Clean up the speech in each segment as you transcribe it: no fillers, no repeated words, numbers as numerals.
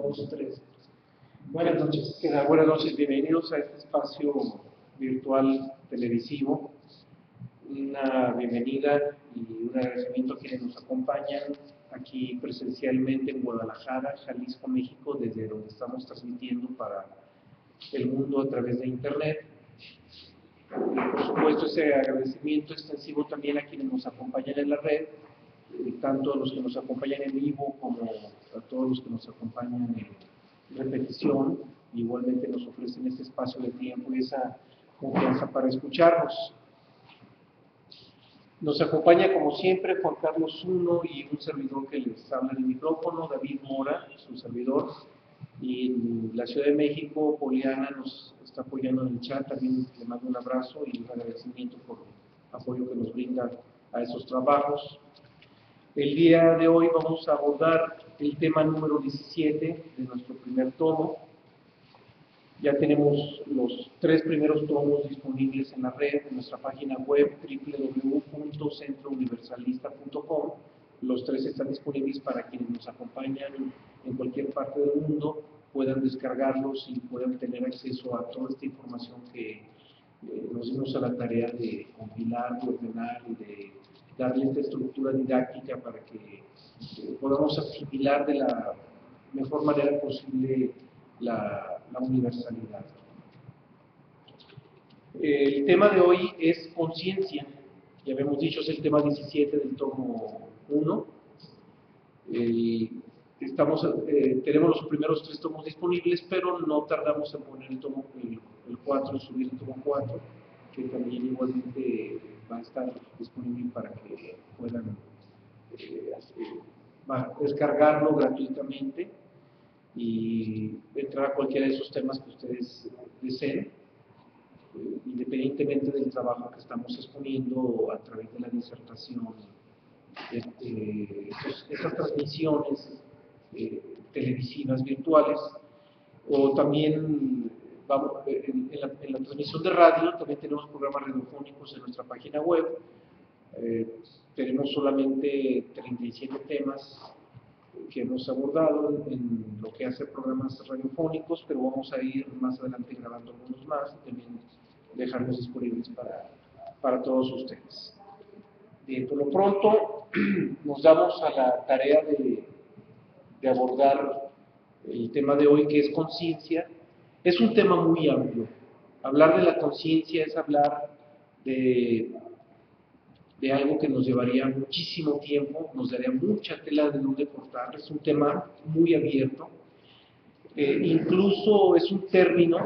Dos, tres. Buenas noches. ¿Qué tal? Buenas noches, bienvenidos a este espacio virtual televisivo. Una bienvenida y un agradecimiento a quienes nos acompañan aquí presencialmente en Guadalajara, Jalisco, México, desde donde estamos transmitiendo para el mundo a través de Internet. Y por supuesto, ese agradecimiento extensivo también a quienes nos acompañan en la red, tanto a los que nos acompañan en vivo como a todos los que nos acompañan en repetición. Igualmente nos ofrecen ese espacio de tiempo y esa confianza para escucharnos. Nos acompaña como siempre Juan Carlos Zuno y un servidor que les habla en el micrófono, David Mora, su servidor. Y en la Ciudad de México, Poliana nos está apoyando en el chat, también le mando un abrazo y un agradecimiento por el apoyo que nos brinda a esos trabajos. El día de hoy vamos a abordar el tema número 17 de nuestro primer tomo. Ya tenemos los 3 primeros tomos disponibles en la red, en nuestra página web www.centrouniversalista.com. Los 3 están disponibles para quienes nos acompañan en cualquier parte del mundo, puedan descargarlos y puedan tener acceso a toda esta información que nos dimos a la tarea de compilar, de ordenar y de darle esta estructura didáctica para que podamos asimilar de la mejor manera posible la universalidad. El tema de hoy es conciencia. Ya habíamos dicho, es el tema 17 del tomo 1. Tenemos los primeros 3 tomos disponibles, pero no tardamos en poner el 4, en subir el tomo 4, que también igualmente va a estar disponible para que puedan descargarlo gratuitamente y entrar a cualquiera de esos temas que ustedes deseen, independientemente del trabajo que estamos exponiendo a través de la disertación. Estas transmisiones televisivas virtuales, o también en la transmisión de radio, también tenemos programas radiofónicos en nuestra página web. Tenemos solamente 37 temas que hemos abordado en lo que hace programas radiofónicos, pero vamos a ir más adelante grabando algunos más y también dejarlos disponibles para todos ustedes. Por lo pronto, nos damos a la tarea de abordar el tema de hoy, que es conciencia. Es un tema muy amplio. Hablar de la conciencia es hablar de algo que nos llevaría muchísimo tiempo, nos daría mucha tela de donde cortar. Es un tema muy abierto. Incluso es un término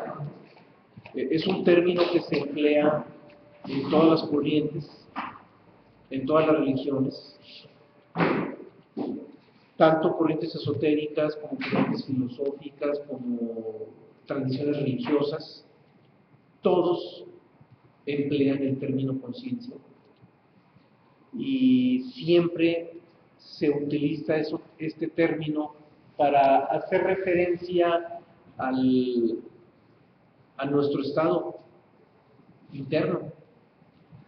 que se emplea en todas las corrientes, en todas las religiones, tanto corrientes esotéricas como corrientes filosóficas, como tradiciones religiosas. Todos emplean el término conciencia. Y siempre se utiliza este término para hacer referencia a nuestro estado interno.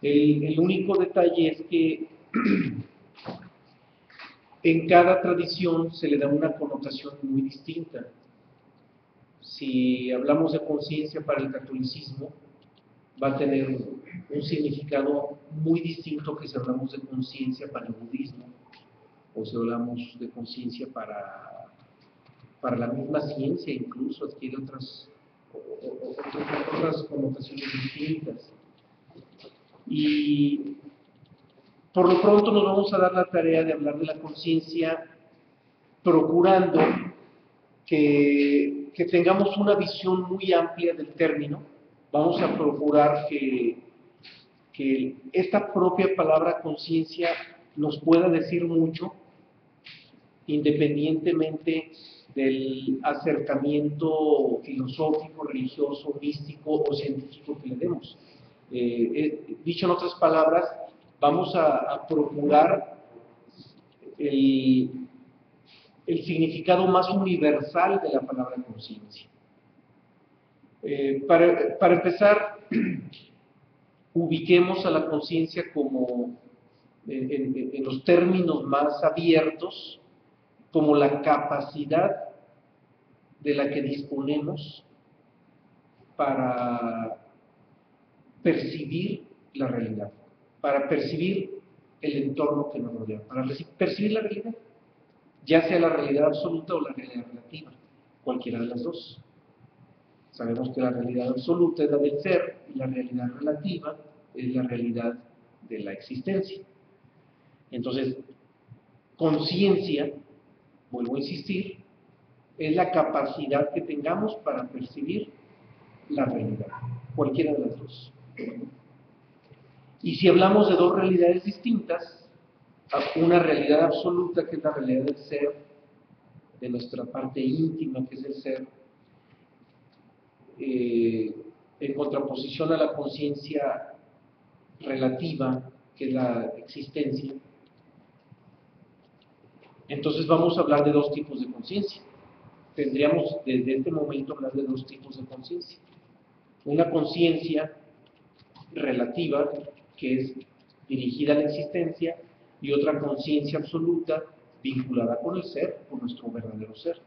El único detalle es que en cada tradición se le da una connotación muy distinta. Si hablamos de conciencia para el catolicismo, va a tener un significado muy distinto que si hablamos de conciencia para el budismo, o si hablamos de conciencia para la misma ciencia, incluso adquiere otras connotaciones distintas. Y por lo pronto nos vamos a dar la tarea de hablar de la conciencia procurando que tengamos una visión muy amplia del término. Vamos a procurar que esta propia palabra conciencia nos pueda decir mucho, independientemente del acercamiento filosófico, religioso, místico o científico que le demos. Dicho en otras palabras, vamos a procurar el significado más universal de la palabra conciencia. Para empezar, ubiquemos a la conciencia como, en los términos más abiertos, como la capacidad de la que disponemos para percibir la realidad, para percibir el entorno que nos rodea, para percibir la realidad, ya sea la realidad absoluta o la realidad relativa, cualquiera de las dos. Sabemos que la realidad absoluta es la del ser y la realidad relativa es la realidad de la existencia. Entonces, conciencia, vuelvo a insistir, es la capacidad que tengamos para percibir la realidad, cualquiera de las dos. Y si hablamos de dos realidades distintas, una realidad absoluta que es la realidad del ser, de nuestra parte íntima que es el ser, en contraposición a la conciencia relativa que es la existencia, entonces vamos a hablar de dos tipos de conciencia. Tendríamos desde este momento hablar de dos tipos de conciencia. Una conciencia relativa, que es dirigida a la existencia, y otra conciencia absoluta vinculada con el ser, con nuestro verdadero ser.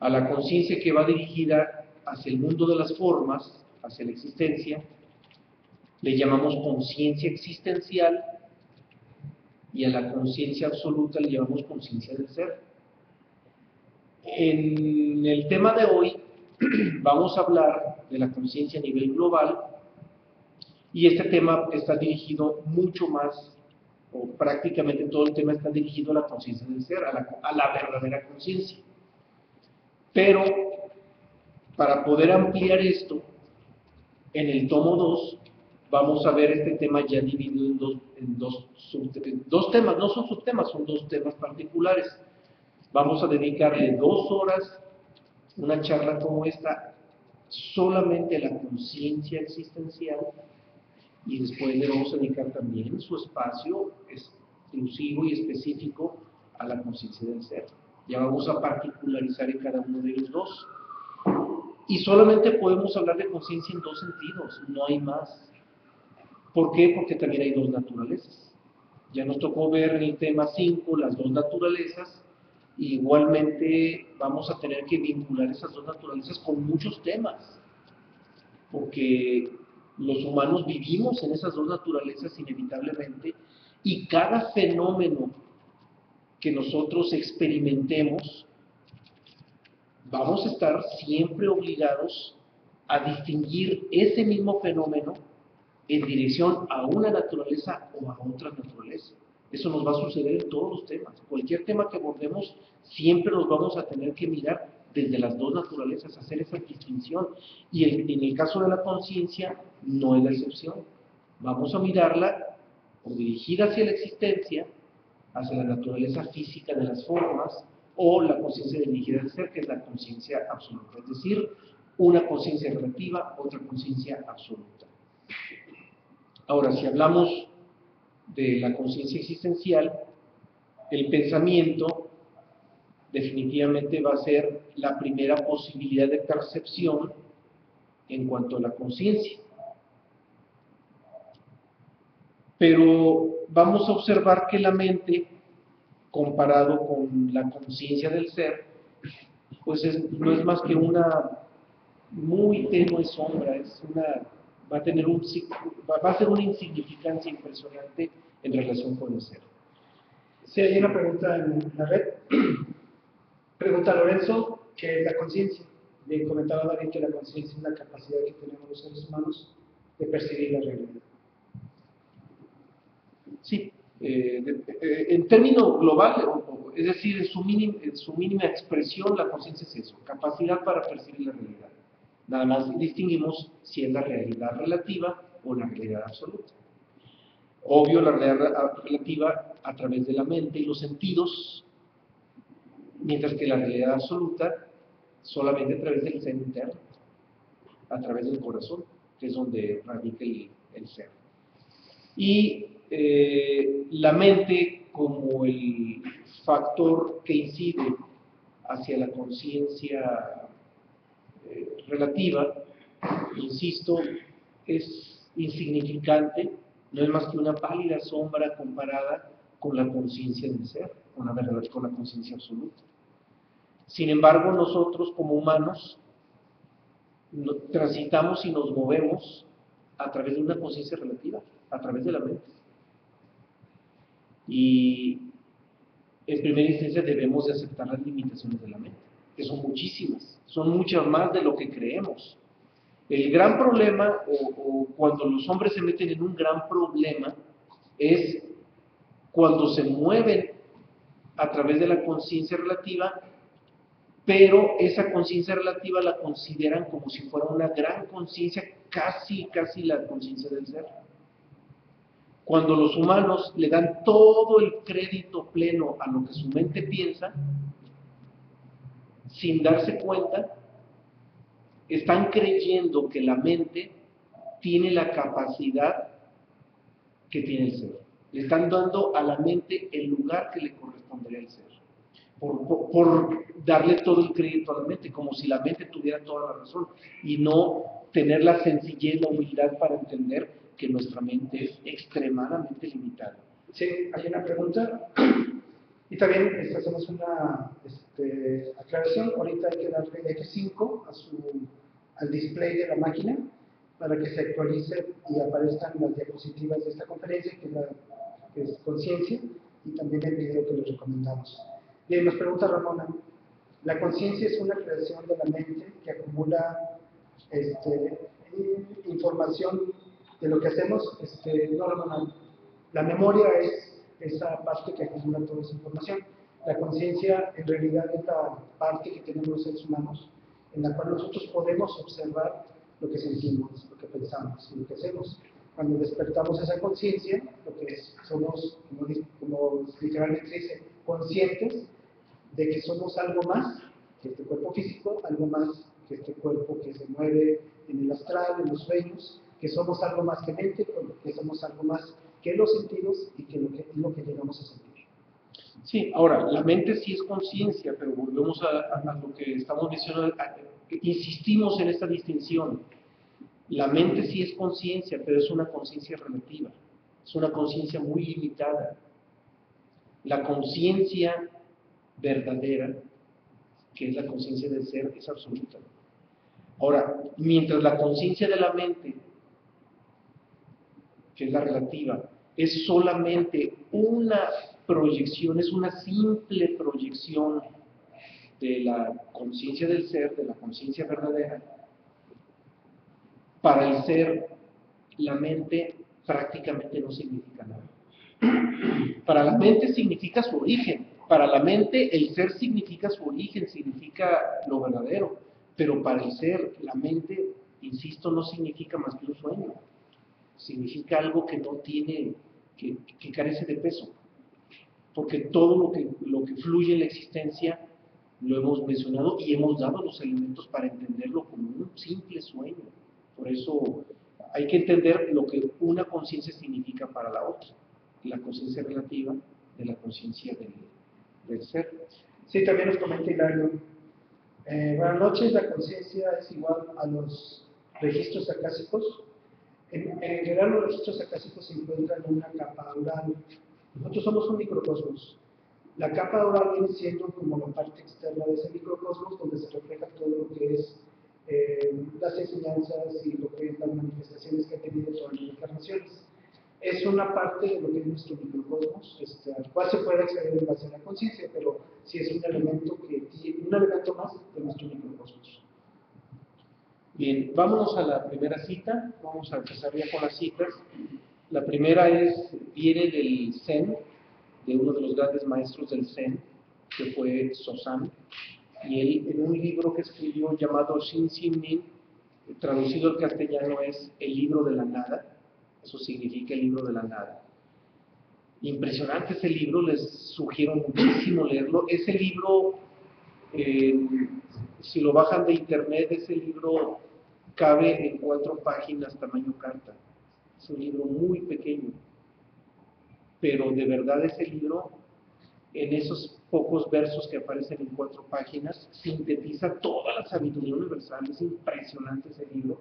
A la conciencia que va dirigida hacia el mundo de las formas, hacia la existencia, le llamamos conciencia existencial, y a la conciencia absoluta le llamamos conciencia del ser. En el tema de hoy vamos a hablar de la conciencia a nivel global, y este tema está dirigido mucho más, o prácticamente todo el tema está dirigido a la conciencia del ser, a la verdadera conciencia. Pero para poder ampliar esto, en el tomo 2 vamos a ver este tema ya dividido en dos temas, no son subtemas, son dos temas particulares. Vamos a dedicarle 2 horas, una charla como esta, solamente a la conciencia existencial, y después le vamos a dedicar también su espacio exclusivo y específico a la conciencia del ser. Ya vamos a particularizar en cada uno de los dos. Y solamente podemos hablar de conciencia en dos sentidos, no hay más. ¿Por qué? Porque también hay dos naturalezas. Ya nos tocó ver en el tema 5 las dos naturalezas, y igualmente vamos a tener que vincular esas dos naturalezas con muchos temas, porque los humanos vivimos en esas dos naturalezas inevitablemente, y cada fenómeno que nosotros experimentemos, vamos a estar siempre obligados a distinguir ese mismo fenómeno en dirección a una naturaleza o a otra naturaleza. Eso nos va a suceder en todos los temas. Cualquier tema que abordemos, siempre nos vamos a tener que mirar desde las dos naturalezas, hacer esa distinción. Y en el caso de la conciencia, no es la excepción. Vamos a mirarla o dirigida hacia la existencia, hacia la naturaleza física de las formas, o la conciencia dirigida al ser, que es la conciencia absoluta. Es decir, una conciencia relativa, otra conciencia absoluta. Ahora, si hablamos de la conciencia existencial, el pensamiento definitivamente va a ser la primera posibilidad de percepción en cuanto a la conciencia. Pero vamos a observar que la mente, comparado con la conciencia del ser, pues no es más que una muy tenue sombra, va a ser una insignificancia impresionante en relación con el ser. Sí, hay una pregunta en la red. Pregunta Lorenzo, ¿qué es la conciencia? Bien comentaba David que la conciencia es la capacidad que tenemos los seres humanos de percibir la realidad. Sí, en términos globales, es decir, en su mínima expresión, la conciencia es eso, capacidad para percibir la realidad. Nada más distinguimos si es la realidad relativa o la realidad absoluta. Obvio, la realidad relativa a través de la mente y los sentidos, mientras que la realidad absoluta solamente a través del ser interno, a través del corazón, que es donde radica el ser. Y la mente como el factor que incide hacia la conciencia relativa, insisto, es insignificante, no es más que una pálida sombra comparada con la conciencia del ser, con la verdad, con la conciencia absoluta. Sin embargo, nosotros como humanos transitamos y nos movemos a través de una conciencia relativa, a través de la mente. Y en primera instancia debemos de aceptar las limitaciones de la mente, que son muchísimas, son muchas más de lo que creemos. El gran problema, o cuando los hombres se meten en un gran problema, es cuando se mueven a través de la conciencia relativa, pero esa conciencia relativa la consideran como si fuera una gran conciencia, casi la conciencia del ser. Cuando los humanos le dan todo el crédito pleno a lo que su mente piensa, sin darse cuenta, están creyendo que la mente tiene la capacidad que tiene el ser. Le están dando a la mente el lugar que le correspondería al ser. Por darle todo el crédito a la mente, como si la mente tuviera toda la razón, y no tener la sencillez, la humildad para entender que nuestra mente es extremadamente limitada. Sí, hay una pregunta, y también hacemos una aclaración. Ahorita hay que darle F5 al display de la máquina para que se actualice y aparezcan las diapositivas de esta conferencia, que es conciencia, y también el video que les recomendamos. Bien, nos pregunta Ramona, ¿la conciencia es una creación de la mente que acumula información de lo que hacemos? No, Ramona, la memoria es esa parte que acumula toda esa información. La conciencia en realidad es la parte que tenemos los seres humanos, en la cual nosotros podemos observar lo que sentimos, lo que pensamos y lo que hacemos. Cuando despertamos esa conciencia, lo que somos, como literalmente dice, conscientes de que somos algo más que este cuerpo físico, algo más que este cuerpo que se mueve en el astral, en los sueños, que somos algo más que mente, que somos algo más que los sentidos y que lo que llegamos a sentir. Sí, ahora, la mente sí es conciencia, pero volvemos a lo que estamos mencionando, insistimos en esta distinción. La mente sí es conciencia, pero es una conciencia relativa, es una conciencia muy limitada. La conciencia verdadera, que es la conciencia del ser, es absoluta. Ahora, mientras la conciencia de la mente, que es la relativa, es solamente una proyección, es una simple proyección de la conciencia del ser, de la conciencia verdadera, para el ser, la mente prácticamente no significa nada. Para la mente significa su origen, para la mente el ser significa su origen, significa lo verdadero, pero para el ser, la mente, insisto, no significa más que un sueño, significa algo que no tiene, que carece de peso, porque todo lo que fluye en la existencia lo hemos mencionado y hemos dado los elementos para entenderlo como un simple sueño. Por eso hay que entender lo que una conciencia significa para la otra, la conciencia relativa de la conciencia del ser. Sí, también nos comenta Hilario. Buenas noches, la conciencia es igual a los registros acásicos. En general, los registros acásicos se encuentran en una capa oral. Nosotros somos un microcosmos. La capa oral viene siendo como la parte externa de ese microcosmos, donde se refleja todo lo que es las enseñanzas y lo que es las manifestaciones que ha tenido todas las encarnaciones. Es una parte de lo que es nuestro microcosmos, al cual se puede acceder en base a la conciencia, pero sí es un elemento más de nuestro microcosmos. Bien, vámonos a la primera cita, vamos a empezar ya con las citas. La primera viene del Zen, de uno de los grandes maestros del Zen, que fue Sosam, y él en un libro que escribió llamado Shin Sin Min, traducido al castellano es El libro de la nada, eso significa el libro de la nada. Impresionante ese libro, les sugiero muchísimo leerlo. Ese libro, si lo bajan de internet, ese libro cabe en 4 páginas tamaño carta. Es un libro muy pequeño, pero de verdad ese libro, en esos pocos versos que aparecen en 4 páginas, sintetiza toda la sabiduría universal. Es impresionante ese libro.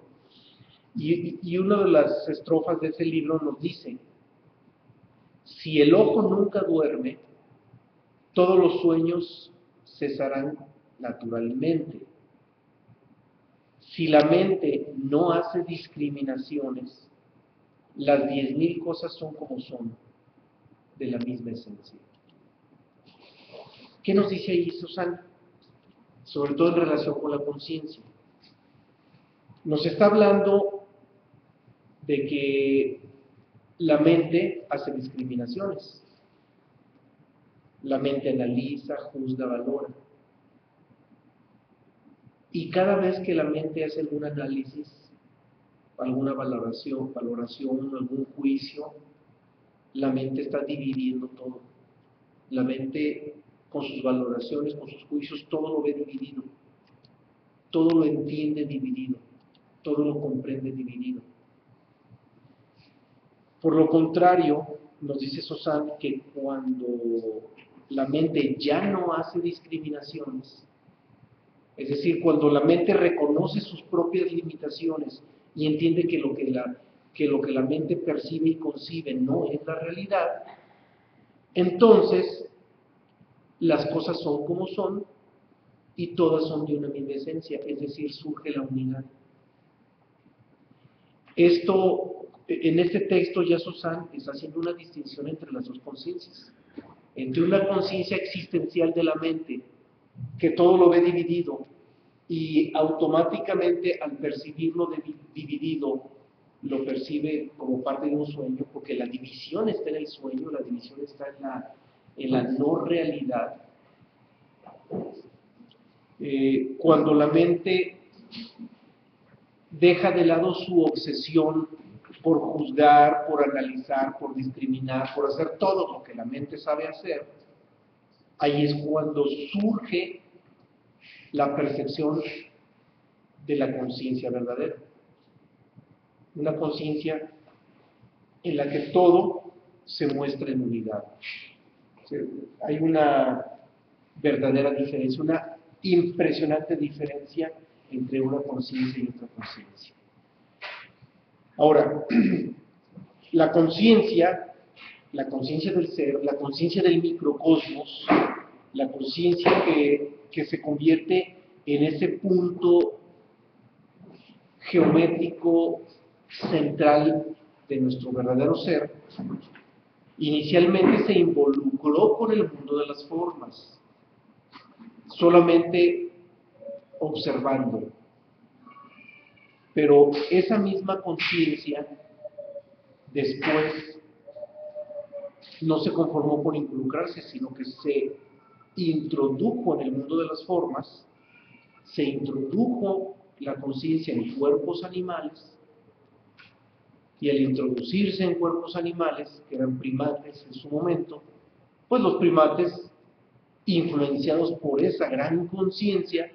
Y una de las estrofas de ese libro nos dice: si el ojo nunca duerme, todos los sueños cesarán naturalmente. Si la mente no hace discriminaciones, las 10,000 cosas son como son, de la misma esencia. ¿Qué nos dice ahí Susana? Sobre todo en relación con la conciencia. Nos está hablando de que la mente hace discriminaciones. La mente analiza, juzga, valora. Y cada vez que la mente hace algún análisis, alguna valoración, algún juicio, la mente está dividiendo todo. La mente, con sus valoraciones, con sus juicios, todo lo ve dividido. Todo lo entiende dividido. Todo lo comprende dividido. Por lo contrario, nos dice Susana que cuando la mente ya no hace discriminaciones, es decir, cuando la mente reconoce sus propias limitaciones y entiende que lo que la mente percibe y concibe no es la realidad, entonces las cosas son como son y todas son de una misma esencia, es decir, surge la unidad. En este texto ya Susana está haciendo una distinción entre las dos conciencias, entre una conciencia existencial de la mente, que todo lo ve dividido, y automáticamente al percibirlo dividido, lo percibe como parte de un sueño, porque la división está en el sueño, la división está en la no realidad. Cuando la mente deja de lado su obsesión por juzgar, por analizar, por discriminar, por hacer todo lo que la mente sabe hacer, ahí es cuando surge la percepción de la conciencia verdadera. Una conciencia en la que todo se muestra en unidad. O sea, hay una verdadera diferencia, una impresionante diferencia entre una conciencia y otra conciencia. Ahora, la conciencia del ser, la conciencia del microcosmos, la conciencia que se convierte en ese punto geométrico central de nuestro verdadero ser, inicialmente se involucró con el mundo de las formas, solamente observando. Pero esa misma conciencia después no se conformó por involucrarse, sino que se introdujo en el mundo de las formas, se introdujo la conciencia en cuerpos animales, y al introducirse en cuerpos animales, que eran primates en su momento, pues los primates, influenciados por esa gran conciencia,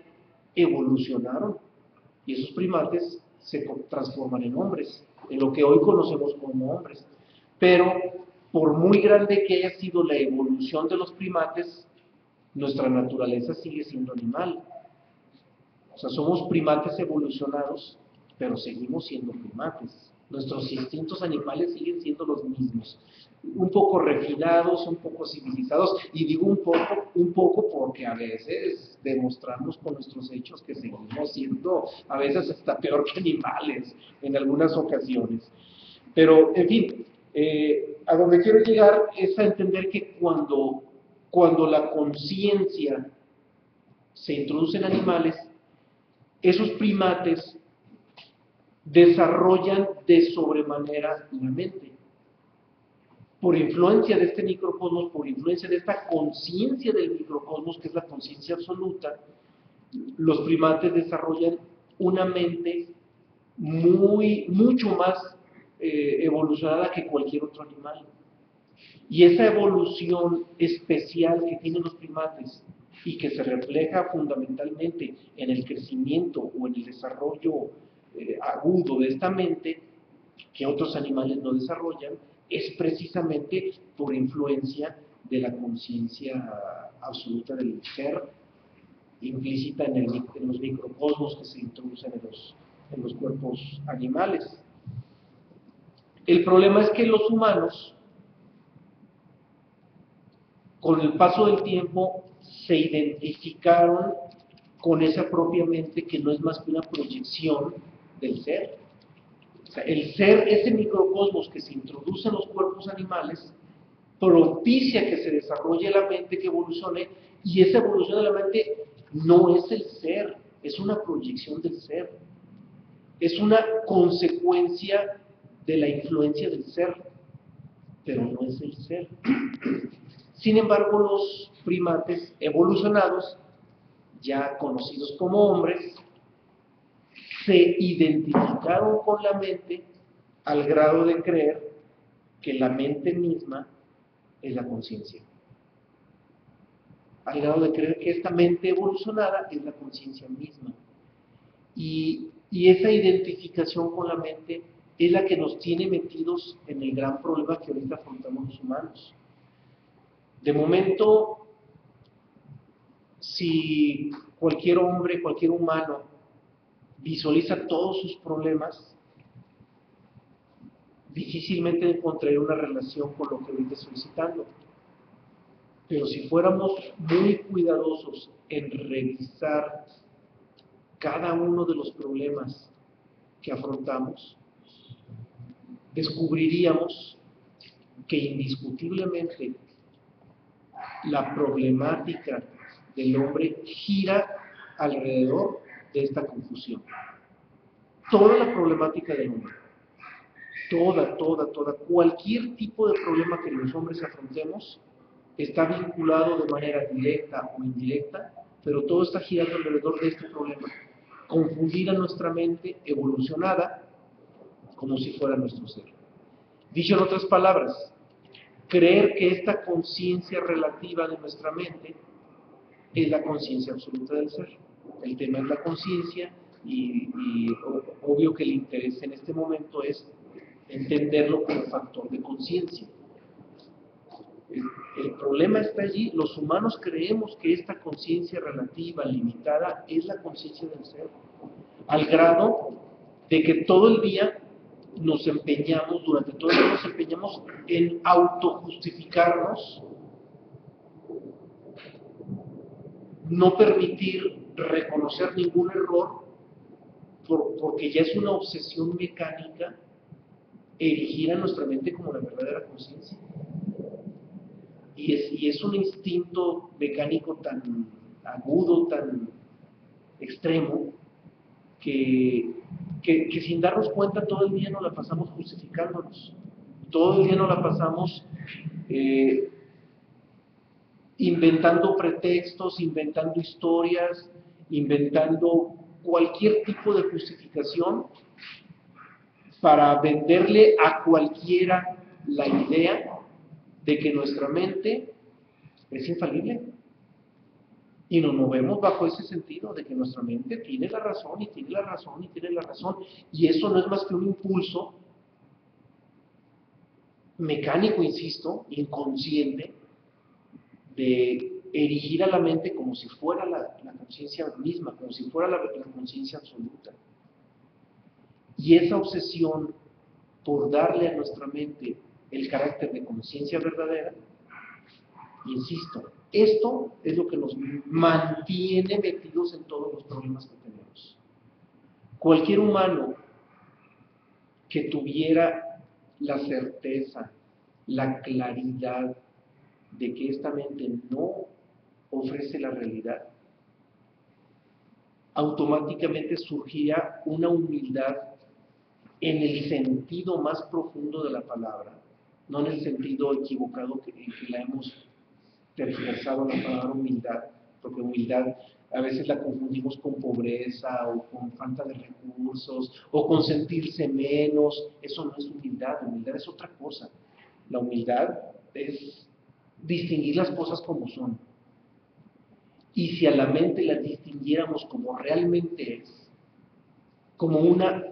evolucionaron, y esos primates se transforman en hombres, en lo que hoy conocemos como hombres. Pero por muy grande que haya sido la evolución de los primates, nuestra naturaleza sigue siendo animal. O sea, somos primates evolucionados, pero seguimos siendo primates. Nuestros instintos animales siguen siendo los mismos, un poco refinados, un poco civilizados, y digo un poco porque a veces demostramos con nuestros hechos que seguimos siendo, a veces hasta peor que animales, en algunas ocasiones. Pero, en fin, a donde quiero llegar es a entender que cuando la conciencia se introduce en animales, esos primates desarrollan de sobremanera la mente. Por influencia de este microcosmos, por influencia de esta conciencia del microcosmos, que es la conciencia absoluta, los primates desarrollan una mente mucho más evolucionada que cualquier otro animal. Y esa evolución especial que tienen los primates y que se refleja fundamentalmente en el crecimiento o en el desarrollo agudo de esta mente, que otros animales no desarrollan, es precisamente por influencia de la conciencia absoluta del ser, implícita en los microcosmos que se introducen en los cuerpos animales. El problema es que los humanos, con el paso del tiempo, se identificaron con esa propia mente que no es más que una proyección del ser. O sea, el ser, ese microcosmos que se introduce en los cuerpos animales, propicia que se desarrolle la mente, que evolucione, y esa evolución de la mente no es el ser, es una proyección del ser, es una consecuencia de la influencia del ser, pero no es el ser. Sin embargo, los primates evolucionados, ya conocidos como hombres, se identificaron con la mente al grado de creer que la mente misma es la conciencia. Al grado de creer que esta mente evolucionada es la conciencia misma. Y esa identificación con la mente es la que nos tiene metidos en el gran problema que ahorita afrontamos los humanos. De momento, si cualquier hombre, cualquier humano visualiza todos sus problemas, difícilmente encontraría una relación con lo que ahorita estoy citando. Pero si fuéramos muy cuidadosos en revisar cada uno de los problemas que afrontamos, descubriríamos que indiscutiblemente la problemática del hombre gira alrededor de esta confusión. Toda la problemática del hombre, toda, cualquier tipo de problema que los hombres afrontemos, está vinculado de manera directa o indirecta, pero todo está girando alrededor de este problema. Confundir a nuestra mente evolucionada como si fuera nuestro ser. Dicho en otras palabras, creer que esta conciencia relativa de nuestra mente es la conciencia absoluta del ser. El tema es la conciencia y obvio que el interés en este momento es entenderlo como factor de conciencia. El problema está allí. Los humanos creemos que esta conciencia relativa, limitada, es la conciencia del ser, al grado de que todo el día nos empeñamos, durante todo el día nos empeñamos en autojustificarnos, no permitir reconocer ningún error, porque ya es una obsesión mecánica erigir a nuestra mente como la verdadera conciencia. Y es un instinto mecánico tan agudo, tan extremo, que sin darnos cuenta todo el día nos la pasamos justificándonos. Todo el día nos la pasamos inventando pretextos, inventando historias, inventando cualquier tipo de justificación para venderle a cualquiera la idea de que nuestra mente es infalible. Y nos movemos bajo ese sentido de que nuestra mente tiene la razón y tiene la razón y tiene la razón. Y eso no es más que un impulso mecánico, insisto, inconsciente, de erigir a la mente como si fuera la conciencia misma, como si fuera la conciencia absoluta. Y esa obsesión por darle a nuestra mente el carácter de conciencia verdadera, insisto, esto es lo que nos mantiene metidos en todos los problemas que tenemos. Cualquier humano que tuviera la certeza, la claridad de que esta mente no ofrece la realidad, automáticamente surgiría una humildad en el sentido más profundo de la palabra, no en el sentido equivocado en que la hemos tergiversado la palabra humildad, porque humildad a veces la confundimos con pobreza o con falta de recursos o con sentirse menos. Eso no es humildad, humildad es otra cosa. La humildad es distinguir las cosas como son. Y si a la mente la distinguiéramos como realmente es, como una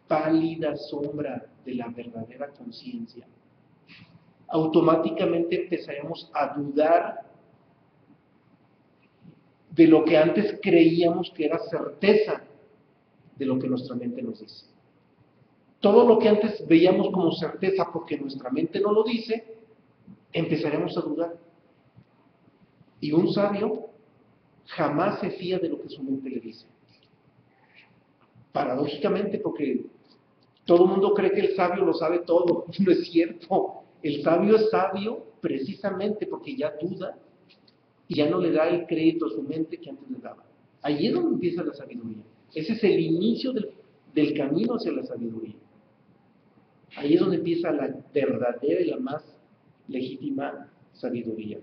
pálida sombra de la verdadera conciencia, automáticamente empezaremos a dudar de lo que antes creíamos que era certeza de lo que nuestra mente nos dice. Todo lo que antes veíamos como certeza porque nuestra mente no lo dice, empezaremos a dudar. Y un sabio jamás se fía de lo que su mente le dice. Paradójicamente, porque todo el mundo cree que el sabio lo sabe todo. No es cierto. El sabio es sabio precisamente porque ya duda y ya no le da el crédito a su mente que antes le daba. Ahí es donde empieza la sabiduría. Ese es el inicio del camino hacia la sabiduría. Ahí es donde empieza la verdadera y la más legítima sabiduría.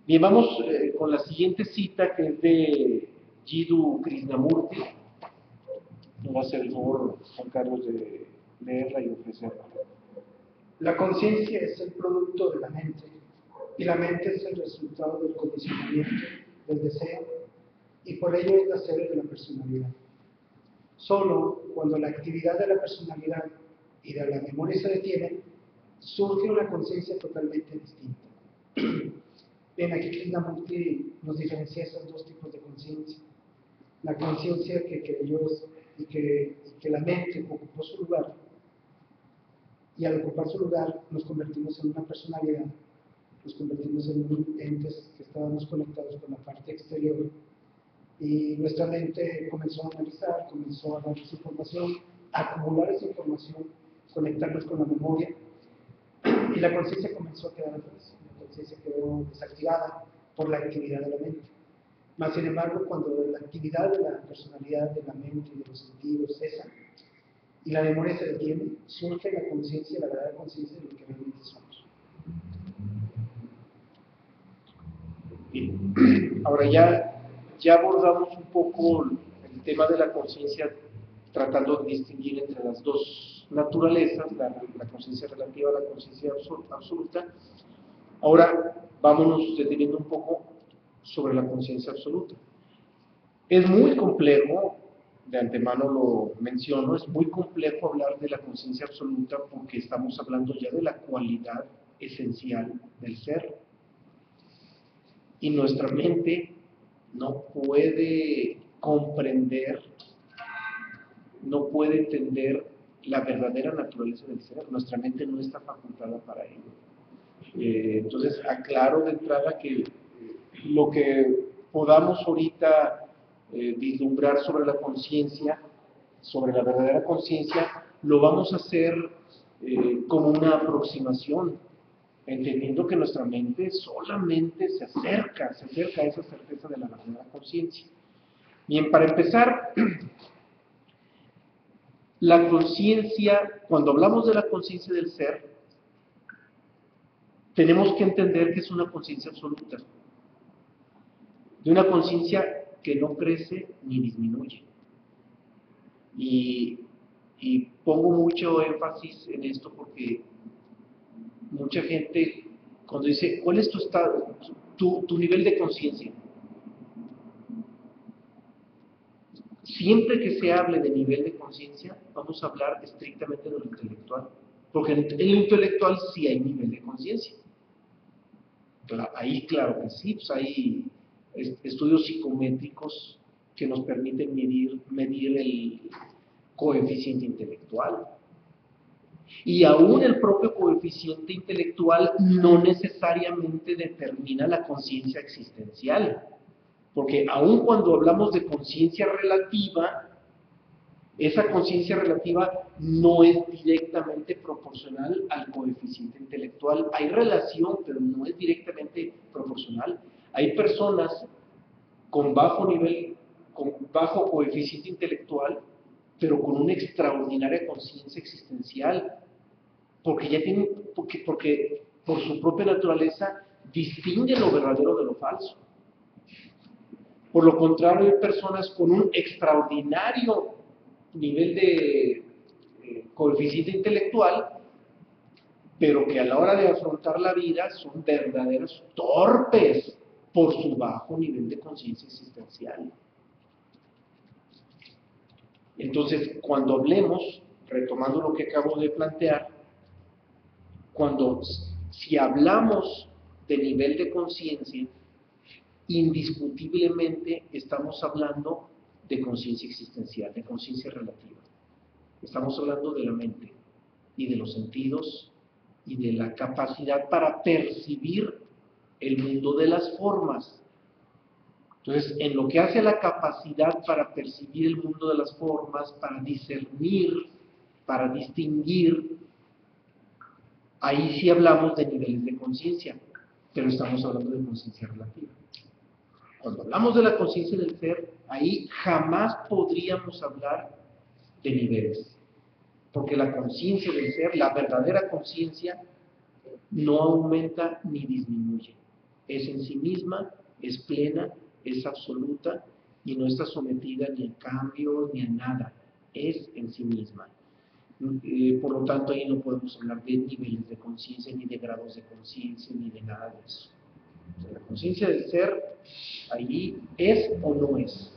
Bien, vamos con la siguiente cita, que es de Jiddu Krishnamurti. Nos va a hacer el favor, Juan Carlos, de leerla y ofrecerla. La conciencia es el producto de la mente, y la mente es el resultado del condicionamiento, del deseo, y por ello es la sede de la personalidad. Solo cuando la actividad de la personalidad y de la memoria se detienen, surge una conciencia totalmente distinta. Bien, aquí Krishnamurti nos diferencia esos dos tipos de conciencia. La conciencia que creyó y que la mente ocupó su lugar, y al ocupar su lugar nos convertimos en una personalidad, nos convertimos en entes que estábamos conectados con la parte exterior, y nuestra mente comenzó a analizar, comenzó a dar esa información, a acumular esa información, conectarnos con la memoria, y la conciencia comenzó a quedar atrás, la conciencia quedó desactivada por la actividad de la mente. Mas, sin embargo, cuando la actividad de la personalidad, de la mente y de los sentidos cesa, y la memoria se detiene, surge la conciencia, la verdadera conciencia de lo que realmente somos. Bien. Ahora ya abordamos un poco el tema de la conciencia, tratando de distinguir entre las dos naturalezas, la conciencia relativa a la conciencia absoluta. Ahora vámonos deteniendo un poco sobre la conciencia absoluta. Es muy complejo, de antemano lo menciono, es muy complejo hablar de la conciencia absoluta porque estamos hablando ya de la cualidad esencial del ser. Y nuestra mente no puede comprender, no puede entender la verdadera naturaleza del ser. Nuestra mente no está facultada para ello. Entonces, aclaro de entrada que lo que podamos ahorita vislumbrar sobre la conciencia, sobre la verdadera conciencia, lo vamos a hacer como una aproximación, entendiendo que nuestra mente solamente se acerca a esa certeza de la verdadera conciencia. Bien, para empezar, la conciencia, cuando hablamos de la conciencia del ser, tenemos que entender que es una conciencia absoluta, de una conciencia que no crece ni disminuye. Y pongo mucho énfasis en esto porque mucha gente, cuando dice, ¿cuál es tu estado, tu nivel de conciencia? Siempre que se hable de nivel de conciencia, vamos a hablar estrictamente de lo intelectual, porque en lo intelectual sí hay nivel de conciencia. Ahí claro que sí, pues hay estudios psicométricos que nos permiten medir el coeficiente intelectual. Y aún el propio coeficiente intelectual no necesariamente determina la conciencia existencial, porque aún cuando hablamos de conciencia relativa, esa conciencia relativa no es directamente proporcional al coeficiente intelectual. Hay relación, pero no es directamente proporcional. Hay personas con bajo nivel, con bajo coeficiente intelectual, pero con una extraordinaria conciencia existencial, porque ya tienen, porque por su propia naturaleza distinguen lo verdadero de lo falso. Por lo contrario, hay personas con un extraordinario nivel de coeficiente intelectual, pero que a la hora de afrontar la vida son verdaderos torpes por su bajo nivel de conciencia existencial. Entonces, cuando hablemos, retomando lo que acabo de plantear, si hablamos de nivel de conciencia, indiscutiblemente estamos hablando de conciencia existencial, de conciencia relativa. Estamos hablando de la mente y de los sentidos y de la capacidad para percibir el mundo de las formas. Entonces, en lo que hace a la capacidad para percibir el mundo de las formas, para discernir, para distinguir, ahí sí hablamos de niveles de conciencia, pero estamos hablando de conciencia relativa. Cuando hablamos de la conciencia del ser, ahí jamás podríamos hablar de niveles, porque la conciencia del ser, la verdadera conciencia, no aumenta ni disminuye. Es en sí misma, es plena, es absoluta y no está sometida ni a cambio ni a nada. Es en sí misma. Por lo tanto, ahí no podemos hablar de niveles de conciencia, ni de grados de conciencia, ni de nada de eso. O sea, la conciencia del ser, ahí es o no es.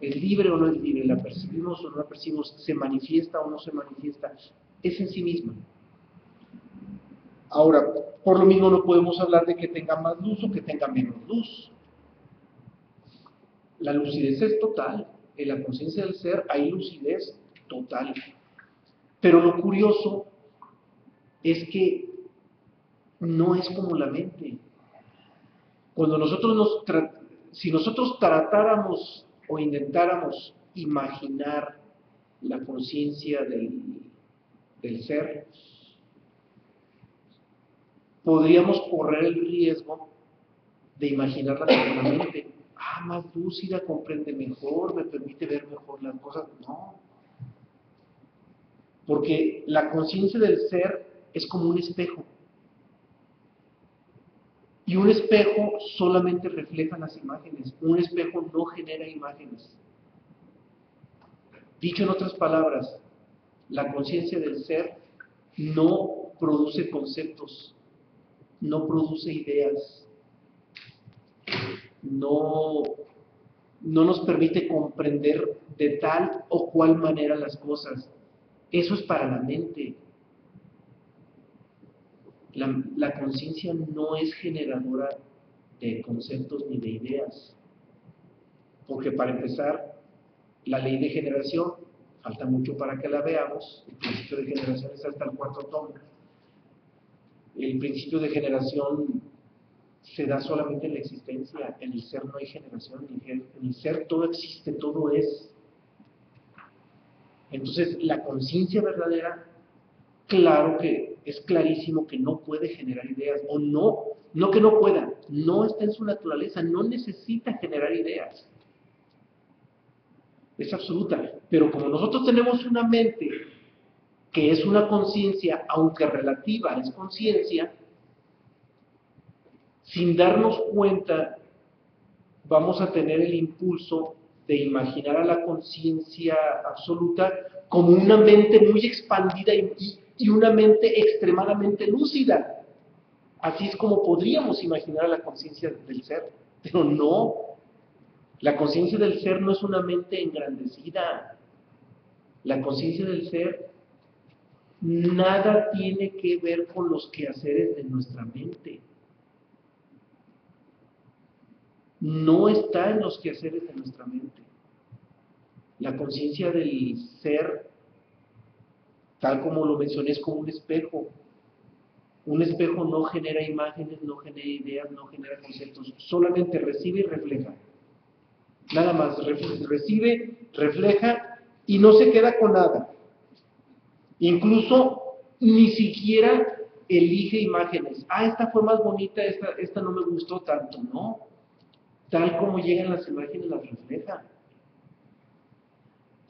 ¿Es libre o no es libre? ¿La percibimos o no la percibimos? ¿Se manifiesta o no se manifiesta? Es en sí misma. Ahora, por lo mismo no podemos hablar de que tenga más luz o que tenga menos luz. La lucidez es total. En la conciencia del ser hay lucidez total. Pero lo curioso es que no es como la mente. Cuando si nosotros tratáramos o intentáramos imaginar la conciencia del ser, podríamos correr el riesgo de imaginarla como la mente. Más lúcida, comprende mejor, me permite ver mejor las cosas. No. Porque la conciencia del ser es como un espejo. Y un espejo solamente refleja las imágenes. Un espejo no genera imágenes. Dicho en otras palabras, la conciencia del ser no produce conceptos, no produce ideas, no nos permite comprender de tal o cual manera las cosas. Eso es para la mente. La conciencia no es generadora de conceptos ni de ideas. Porque para empezar, la ley de generación, falta mucho para que la veamos. El principio de generación es hasta el 4º tomo. El principio de generación se da solamente en la existencia. En el ser no hay generación, en el ser todo existe, todo es. Entonces, la conciencia verdadera, claro que es clarísimo que no puede generar ideas, o no que no pueda, no está en su naturaleza, no necesita generar ideas. Es absoluta, pero como nosotros tenemos una mente que es una conciencia, aunque relativa, es conciencia, sin darnos cuenta, vamos a tener el impulso de imaginar a la conciencia absoluta como una mente muy expandida y una mente extremadamente lúcida. Así es como podríamos imaginar a la conciencia del ser, pero no. La conciencia del ser no es una mente engrandecida. La conciencia del ser nada tiene que ver con los quehaceres de nuestra mente. No está en los quehaceres de nuestra mente. La conciencia del ser, tal como lo mencioné, es como un espejo. Un espejo no genera imágenes, no genera ideas, no genera conceptos, solamente recibe y refleja. Nada más, recibe, refleja y no se queda con nada. Incluso ni siquiera elige imágenes. Esta fue más bonita, esta no me gustó tanto, no. Tal como llegan las imágenes, las refleja.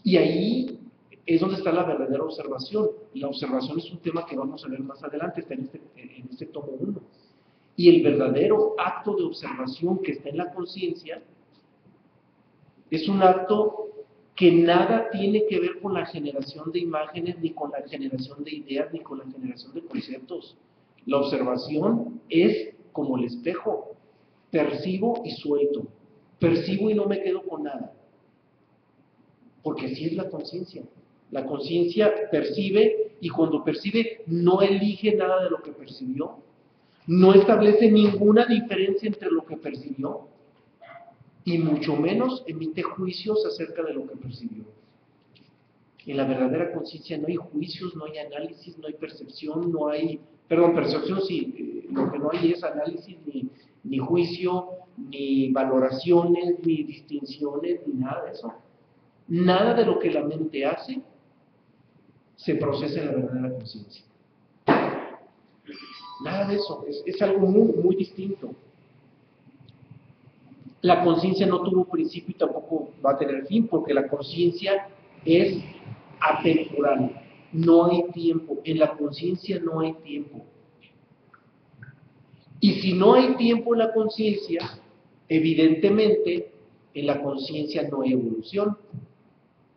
Y ahí es donde está la verdadera observación. La observación es un tema que vamos a ver más adelante, está en este tomo 1. Y el verdadero acto de observación que está en la conciencia es un acto que nada tiene que ver con la generación de imágenes, ni con la generación de ideas, ni con la generación de conceptos. La observación es como el espejo. Percibo y suelto. Percibo y no me quedo con nada. Porque así es la conciencia. La conciencia percibe y cuando percibe no elige nada de lo que percibió. No establece ninguna diferencia entre lo que percibió y mucho menos emite juicios acerca de lo que percibió. En la verdadera conciencia no hay juicios, no hay análisis, no hay percepción, percepción sí, lo que no hay es análisis, ni juicio, ni valoraciones, ni distinciones, ni nada de eso. Nada de lo que la mente hace se procesa en la verdadera conciencia. Nada de eso, es algo muy, muy distinto. La conciencia no tuvo principio y tampoco va a tener fin, porque la conciencia es atemporal. No hay tiempo. En la conciencia no hay tiempo. Y si no hay tiempo en la conciencia, evidentemente en la conciencia no hay evolución.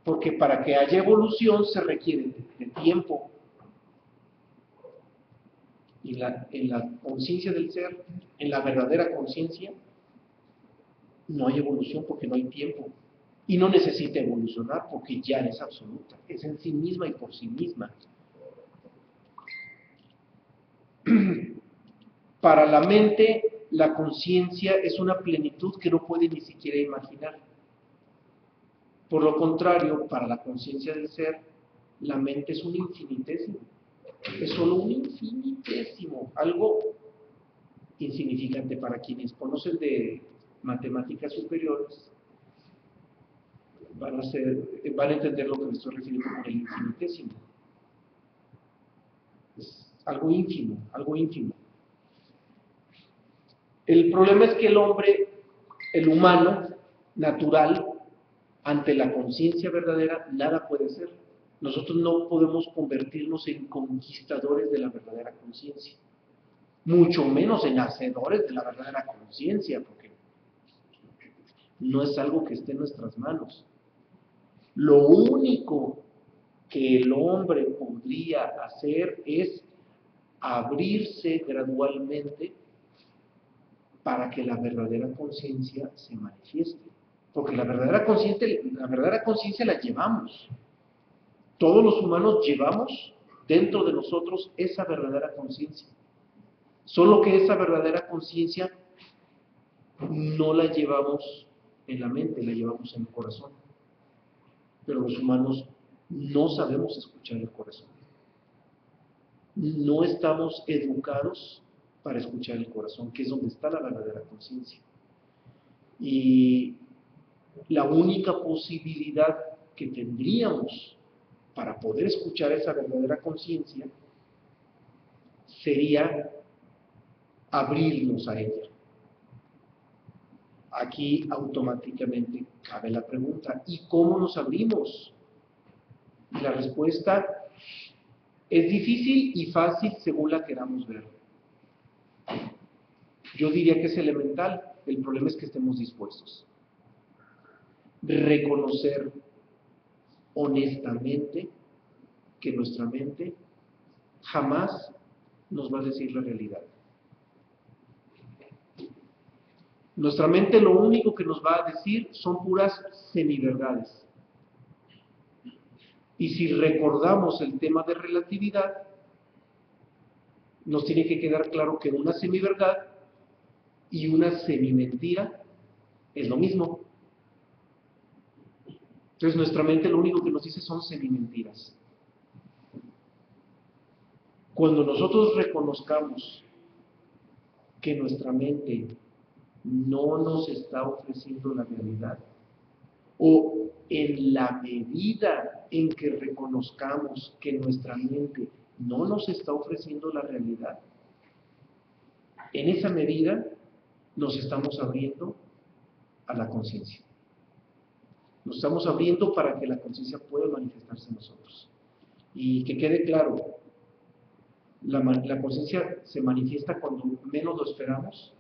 Porque para que haya evolución se requiere de tiempo. Y en la conciencia del ser, en la verdadera conciencia, no hay evolución porque no hay tiempo. Y no necesita evolucionar porque ya es absoluta. Es en sí misma y por sí misma. Para la mente, la conciencia es una plenitud que no puede ni siquiera imaginar. Por lo contrario, para la conciencia del ser, la mente es un infinitésimo. Es solo un infinitésimo, algo insignificante. Para quienes conocen de matemáticas superiores, van a entender lo que me estoy refiriendo con el infinitésimo. Es algo ínfimo, algo ínfimo. El problema es que el hombre, el humano, natural, ante la conciencia verdadera, nada puede ser. Nosotros no podemos convertirnos en conquistadores de la verdadera conciencia, mucho menos en hacedores de la verdadera conciencia, porque no es algo que esté en nuestras manos. Lo único que el hombre podría hacer es abrirse gradualmente para que la verdadera conciencia se manifieste. Porque la verdadera conciencia la llevamos. Todos los humanos llevamos dentro de nosotros esa verdadera conciencia. Solo que esa verdadera conciencia no la llevamos en la mente, la llevamos en el corazón. Pero los humanos no sabemos escuchar el corazón. No estamos educados para escuchar el corazón, que es donde está la verdadera conciencia. Y la única posibilidad que tendríamos para poder escuchar esa verdadera conciencia sería abrirnos a ella. Aquí automáticamente cabe la pregunta, ¿y cómo nos abrimos? Y la respuesta es difícil y fácil según la queramos ver. Yo diría que es elemental, el problema es que estemos dispuestos. Reconocer honestamente que nuestra mente jamás nos va a decir la realidad. Nuestra mente lo único que nos va a decir son puras semiverdades. Y si recordamos el tema de relatividad, nos tiene que quedar claro que una semiverdad y una semimentira es lo mismo. Entonces nuestra mente lo único que nos dice son semimentiras. Cuando nosotros reconozcamos que nuestra mente no nos está ofreciendo la realidad, o en la medida en que reconozcamos que nuestra mente no nos está ofreciendo la realidad, en esa medida nos estamos abriendo a la conciencia. Nos estamos abriendo para que la conciencia pueda manifestarse en nosotros. Y que quede claro, la conciencia se manifiesta cuando menos lo esperamos,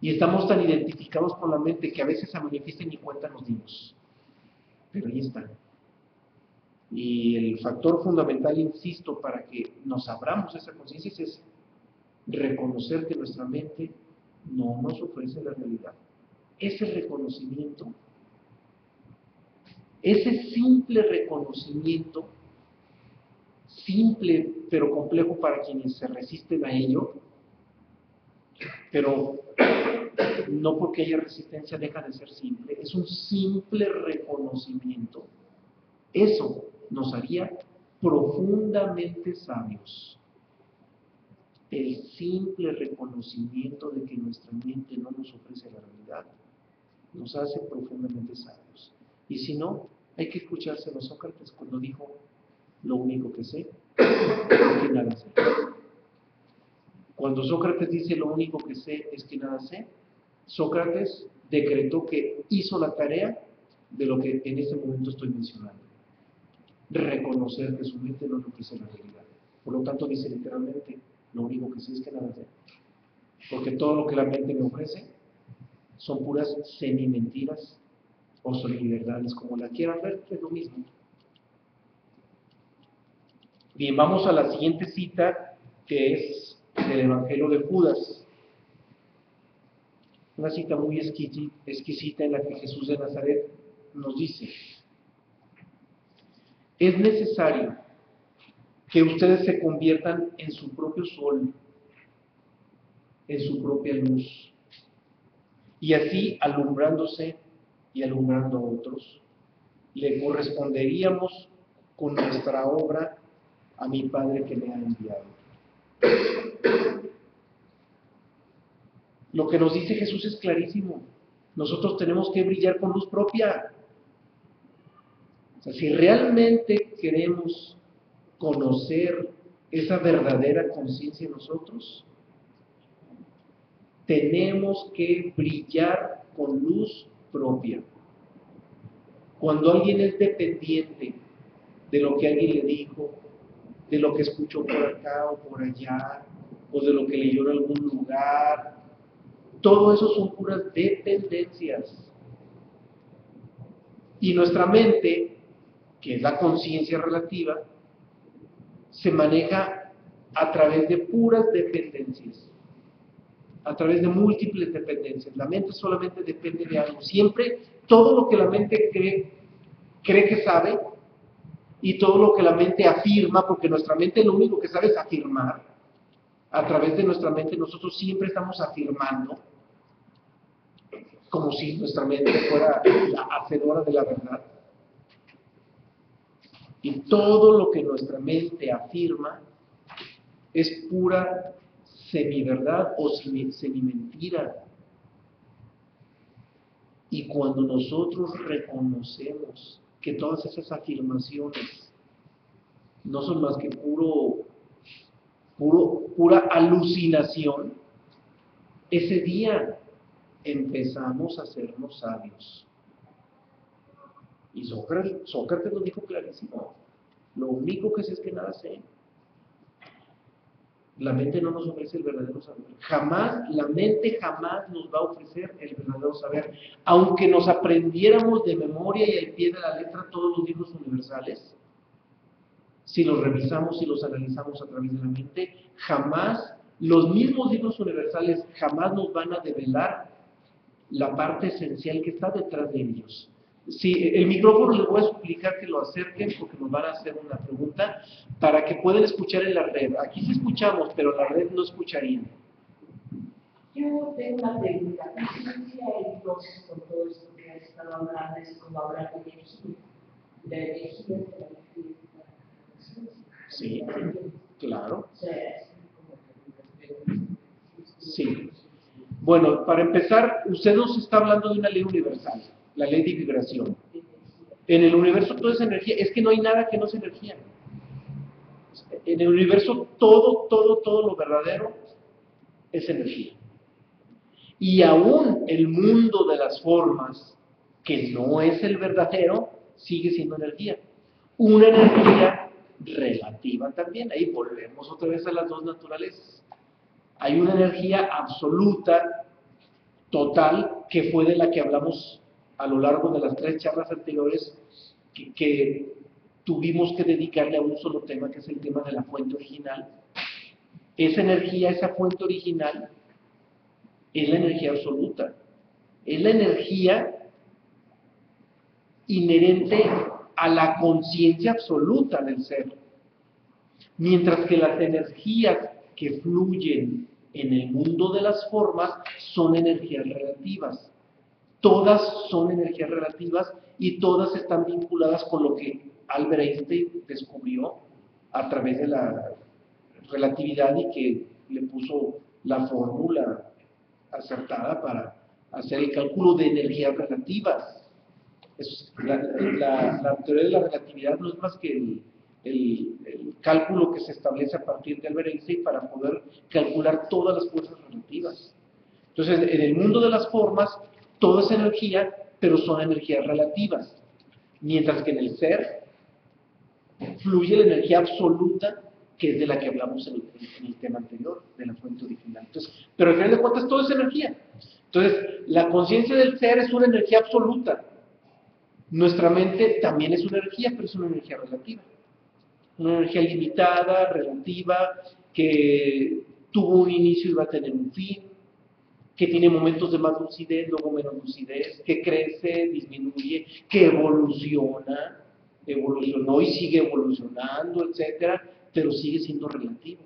y estamos tan identificados con la mente que a veces se manifiesta y ni cuenta nos dimos. Pero ahí está. Y el factor fundamental, insisto, para que nos abramos a esa conciencia es reconocer que nuestra mente no nos ofrece la realidad. Ese reconocimiento, ese simple reconocimiento, simple pero complejo para quienes se resisten a ello, pero no porque haya resistencia deja de ser simple, es un simple reconocimiento. Eso nos haría profundamente sabios. el simple reconocimiento de que nuestra mente no nos ofrece la realidad nos hace profundamente sabios. Y si no, hay que escucharse a Sócrates cuando dijo: lo único que sé es que nada sé. Cuando Sócrates dice lo único que sé es que nada sé, Sócrates decretó que hizo la tarea de lo que en este momento estoy mencionando: reconocer que su mente no le ofrece la realidad. Por lo tanto, dice literalmente: lo único que sé es que nada sé. Porque todo lo que la mente me ofrece son puras semi-mentiras o semi-verdades, como la quieran ver, es lo mismo. Bien, vamos a la siguiente cita, que es del Evangelio de Judas. Una cita muy exquisita en la que Jesús de Nazaret nos dice: es necesario que ustedes se conviertan en su propio sol, en su propia luz, y así, alumbrándose y alumbrando a otros, le corresponderíamos con nuestra obra a mi Padre que me ha enviado. Lo que nos dice Jesús es clarísimo. Nosotros tenemos que brillar con luz propia. O sea, si realmente queremos conocer esa verdadera conciencia en nosotros, tenemos que brillar con luz propia. Cuando alguien es dependiente de lo que alguien le dijo, de lo que escuchó por acá o por allá, o de lo que leyó en algún lugar, todo eso son puras dependencias. Y nuestra mente, que es la conciencia relativa, se maneja a través de puras dependencias, a través de múltiples dependencias. La mente solamente depende de algo. Siempre todo lo que la mente cree que sabe, y todo lo que la mente afirma, porque nuestra mente lo único que sabe es afirmar. A través de nuestra mente nosotros siempre estamos afirmando, como si nuestra mente fuera la hacedora de la verdad. Y todo lo que nuestra mente afirma es pura semiverdad o semimentira. Y cuando nosotros reconocemos que todas esas afirmaciones no son más que pura alucinación, ese día empezamos a hacernos sabios. Y Sócrates nos dijo clarísimo: lo único que sé es que nada sé. La mente no nos ofrece el verdadero saber. La mente jamás nos va a ofrecer el verdadero saber. Aunque nos aprendiéramos de memoria y al pie de la letra todos los libros universales, si los revisamos y los analizamos a través de la mente, los mismos libros universales jamás nos van a develar la parte esencial que está detrás de ellos. Si el micrófono les voy a suplicar que lo acerquen porque nos van a hacer una pregunta para que puedan escuchar en la red. Aquí sí escuchamos, pero en la red no escucharían. Yo tengo una pregunta. ¿Qué significa entonces con todo esto que has estado hablando? Es como hablar de energía. La energía de la energía. Sí, claro. Sí. Bueno, para empezar, usted nos está hablando de una ley universal, la ley de vibración. En el universo todo es energía, es que no hay nada que no sea energía. En el universo todo lo verdadero es energía. Y aún el mundo de las formas, que no es el verdadero, sigue siendo energía. Una energía relativa también. Ahí volvemos otra vez a las dos naturalezas. Hay una energía absoluta, total, que fue de la que hablamos a lo largo de las 3 charlas anteriores, que tuvimos que dedicarle a un solo tema, que es el tema de la fuente original. Esa energía, esa fuente original, es la energía absoluta. Es la energía inherente a la conciencia absoluta del ser. Mientras que las energías que fluyen en el mundo de las formas son energías relativas. Todas son energías relativas y todas están vinculadas con lo que Albert Einstein descubrió a través de la relatividad y que le puso la fórmula acertada para hacer el cálculo de energías relativas. La teoría de la relatividad no es más que el cálculo que se establece a partir de Albert Einstein para poder calcular todas las fuerzas relativas. Entonces, en el mundo de las formas, todo es energía, pero son energías relativas. Mientras que en el ser, fluye la energía absoluta, que es de la que hablamos en el tema anterior, de la fuente original. Entonces, pero al final de cuentas, todo es energía. Entonces, la conciencia del ser es una energía absoluta. Nuestra mente también es una energía, pero es una energía relativa. Una energía limitada, relativa, que tuvo un inicio y va a tener un fin, que tiene momentos de más lucidez, luego menos lucidez, que crece, disminuye, que evolucionó y sigue evolucionando, etcétera, pero sigue siendo relativo.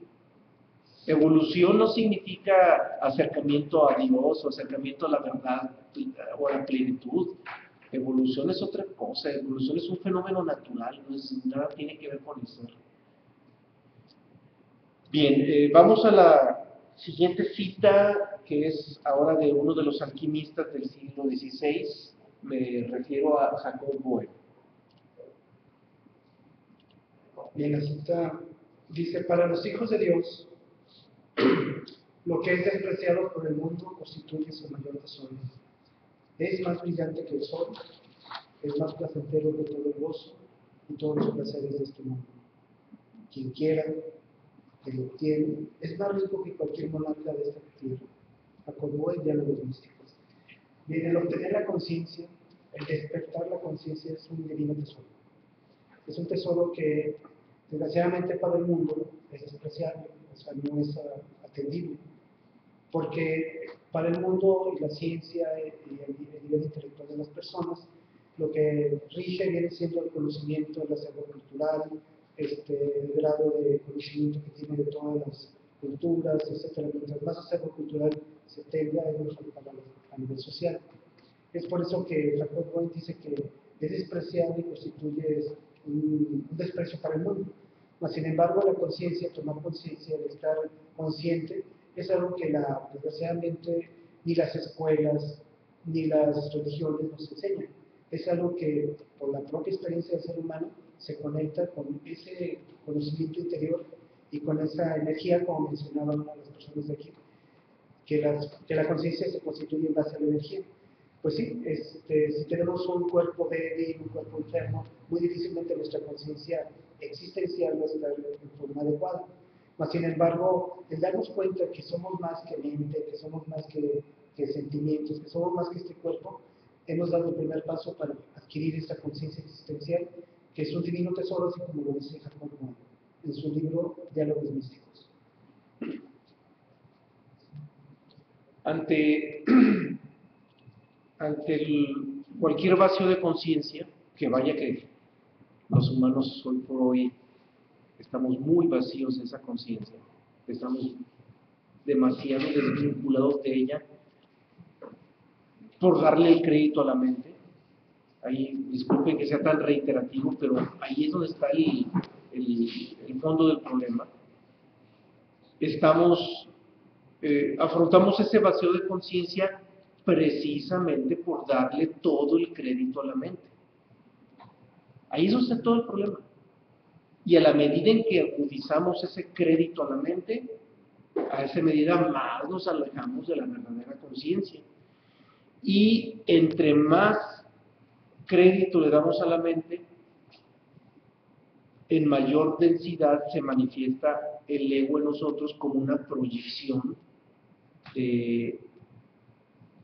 Evolución no significa acercamiento a Dios o acercamiento a la verdad o a la plenitud. Evolución es otra cosa, evolución es un fenómeno natural, nada tiene que ver con el ser. Bien, vamos a la siguiente cita, que es ahora de uno de los alquimistas del siglo XVI, me refiero a Jacob Boehme. Bien, la cita dice: para los hijos de Dios, lo que es despreciado por el mundo constituye su mayor tesoro. Es más brillante que el sol, es más placentero que todo el gozo y todos los placeres de este mundo. Quien quiera, que lo obtiene, es más rico que cualquier monarca de esta tierra. Jacob Boehme, Diálogos Místicos. Bien, el obtener la conciencia, el despertar la conciencia es un divino tesoro. Es un tesoro que, desgraciadamente para el mundo, es despreciable, o sea, no es atendible. Porque para el mundo y la ciencia y el nivel intelectual de las personas, lo que rige viene siendo el conocimiento, el acervo cultural, el grado de conocimiento que tiene de todas las culturas, etc. Mientras más acervo cultural se tenga, es mejor para a nivel social. Es por eso que Jacob Boehme dice que es despreciable y constituye un desprecio para el mundo. Mas, sin embargo, la conciencia, tomar conciencia, el estar consciente, es algo que desgraciadamente ni las escuelas ni las religiones nos enseñan. Es algo que, por la propia experiencia del ser humano, se conecta con ese conocimiento interior y con esa energía, como mencionaba una de las personas de aquí, que la conciencia se constituye en base a la energía. Pues sí, si tenemos un cuerpo débil, un cuerpo enfermo, muy difícilmente nuestra conciencia existencial va a estar en forma adecuada. Mas, sin embargo, el darnos cuenta que somos más que mente, que somos más que sentimientos, que somos más que este cuerpo, hemos dado el primer paso para adquirir esta conciencia existencial, que es un divino tesoro, así como lo dice Jacob Boehme en su libro Diálogos Místicos. Ante cualquier vacío de conciencia, que vaya que los humanos hoy por hoy estamos muy vacíos de esa conciencia, estamos demasiado desvinculados de ella por darle el crédito a la mente. Ahí, disculpen que sea tan reiterativo, pero ahí es donde está el fondo del problema. Afrontamos ese vacío de conciencia precisamente por darle todo el crédito a la mente. Ahí es donde está todo el problema. Y a la medida en que agudizamos ese crédito a la mente, a esa medida más nos alejamos de la verdadera conciencia. Y entre más crédito le damos a la mente, en mayor densidad se manifiesta el ego en nosotros como una proyección de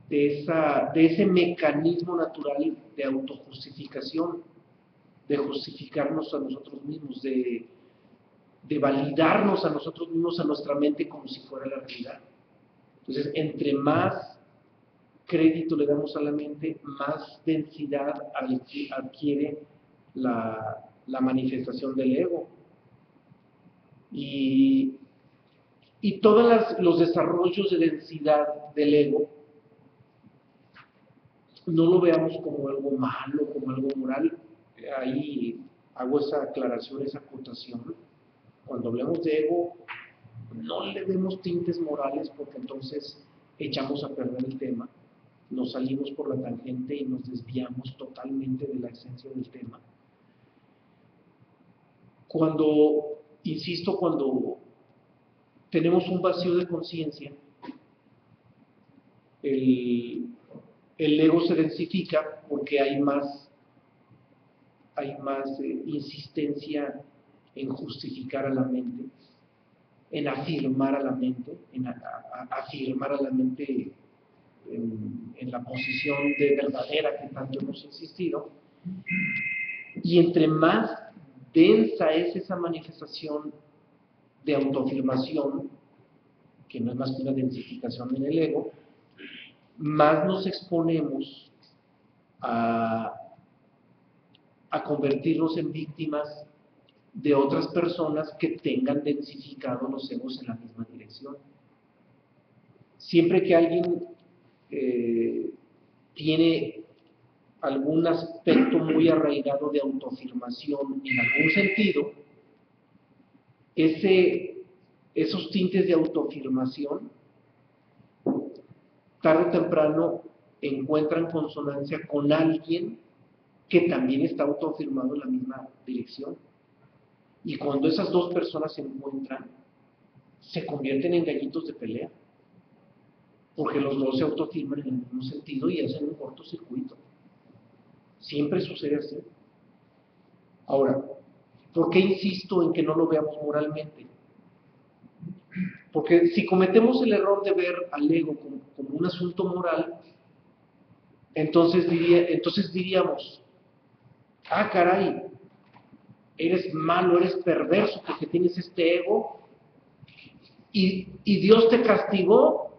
ese mecanismo natural de autojustificación, de justificarnos a nosotros mismos, de validarnos a nosotros mismos, a nuestra mente como si fuera la realidad. Entonces, entre más crédito le damos a la mente, más densidad adquiere la manifestación del ego. Y todos los desarrollos de densidad del ego, no lo veamos como algo malo, como algo moral. Ahí hago esa aclaración, esa acotación. Cuando hablamos de ego, no le demos tintes morales porque entonces echamos a perder el tema, nos salimos por la tangente y nos desviamos totalmente de la esencia del tema. Insisto, cuando tenemos un vacío de conciencia, el ego se densifica porque hay más insistencia en justificar a la mente, en afirmar a la mente, afirmar a la mente en la posición de verdadera que tanto hemos insistido. Y entre más densa es esa manifestación de autoafirmación, que no es más que una densificación en el ego, más nos exponemos a convertirnos en víctimas de otras personas que tengan densificado los egos en la misma dirección. Siempre que alguien tiene algún aspecto muy arraigado de autoafirmación en algún sentido, esos tintes de autoafirmación tarde o temprano encuentran consonancia con alguien que también está autoafirmado en la misma dirección. Y cuando esas dos personas se encuentran, se convierten en gallitos de pelea, porque los dos se autoafirman en el mismo sentido y hacen un cortocircuito. Siempre sucede así. Ahora, ¿por qué insisto en que no lo veamos moralmente? Porque si cometemos el error de ver al ego como un asunto moral, entonces diríamos, ah, caray, eres malo, eres perverso porque tienes este ego y Dios te castigó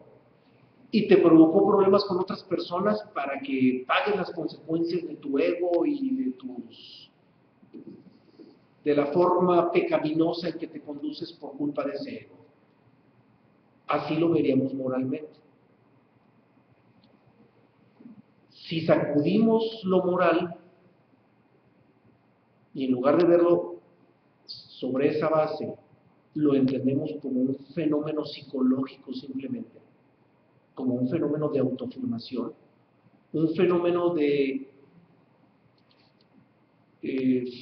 y te provocó problemas con otras personas para que pagues las consecuencias de tu ego y de la forma pecaminosa en que te conduces por culpa de ese ego. Así lo veríamos moralmente. Si sacudimos lo moral y en lugar de verlo sobre esa base, lo entendemos como un fenómeno psicológico simplemente, como un fenómeno de autoafirmación, un fenómeno de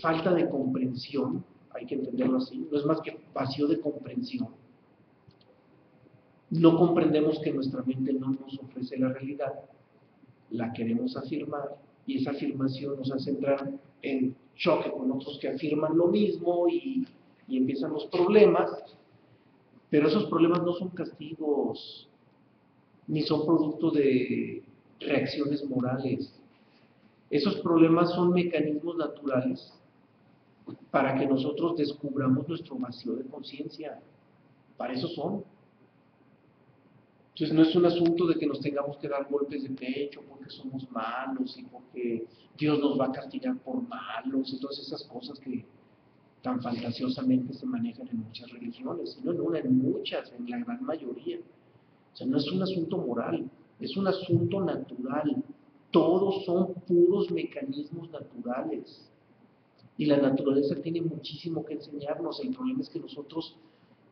falta de comprensión, hay que entenderlo así, no es más que vacío de comprensión. No comprendemos que nuestra mente no nos ofrece la realidad, la queremos afirmar y esa afirmación nos hace entrar en choque con otros que afirman lo mismo y empiezan los problemas, pero esos problemas no son castigos ni son producto de reacciones morales. Esos problemas son mecanismos naturales para que nosotros descubramos nuestro vacío de conciencia. Para eso son. Entonces no es un asunto de que nos tengamos que dar golpes de pecho porque somos malos y porque Dios nos va a castigar por malos y todas esas cosas que tan fantasiosamente se manejan en muchas religiones, sino en una, en muchas, en la gran mayoría. O sea, no es un asunto moral, es un asunto natural. Todos son puros mecanismos naturales. Y la naturaleza tiene muchísimo que enseñarnos. El problema es que nosotros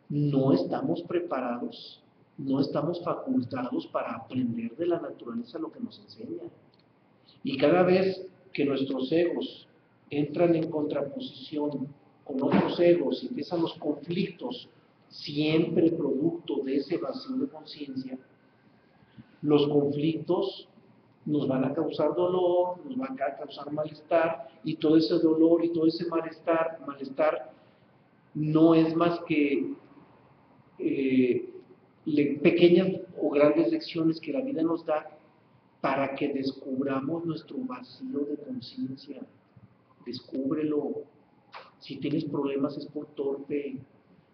no estamos preparados, no estamos facultados para aprender de la naturaleza lo que nos enseña. Y cada vez que nuestros egos entran en contraposición con otros egos y empiezan los conflictos, siempre producto de ese vacío de conciencia, los conflictos nos van a causar dolor, nos van a causar malestar, y todo ese dolor y todo ese malestar no es más que pequeñas o grandes lecciones que la vida nos da para que descubramos nuestro vacío de conciencia. Descúbrelo. Si tienes problemas es por torpe,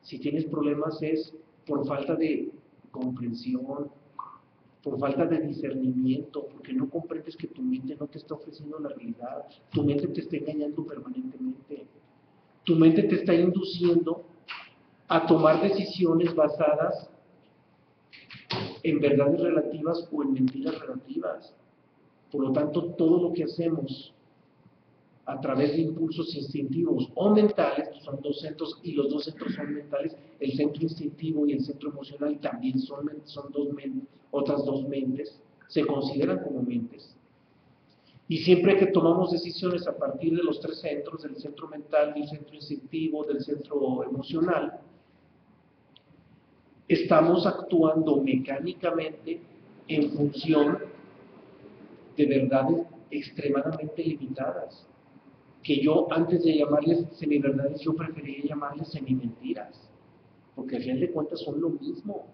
si tienes problemas es por falta de comprensión, por falta de discernimiento, porque no comprendes que tu mente no te está ofreciendo la realidad, tu mente te está engañando permanentemente, tu mente te está induciendo a tomar decisiones basadas en verdades relativas o en mentiras relativas. Por lo tanto, todo lo que hacemos a través de impulsos instintivos o mentales, que son dos centros, y los dos centros son mentales, el centro instintivo y el centro emocional también son otras dos mentes, se consideran como mentes. Y siempre que tomamos decisiones a partir de los tres centros, del centro mental, del centro instintivo, del centro emocional, estamos actuando mecánicamente en función de verdades extremadamente limitadas, que yo antes de llamarles semiverdades, yo preferiría llamarles semimentiras, porque al final de cuentas son lo mismo,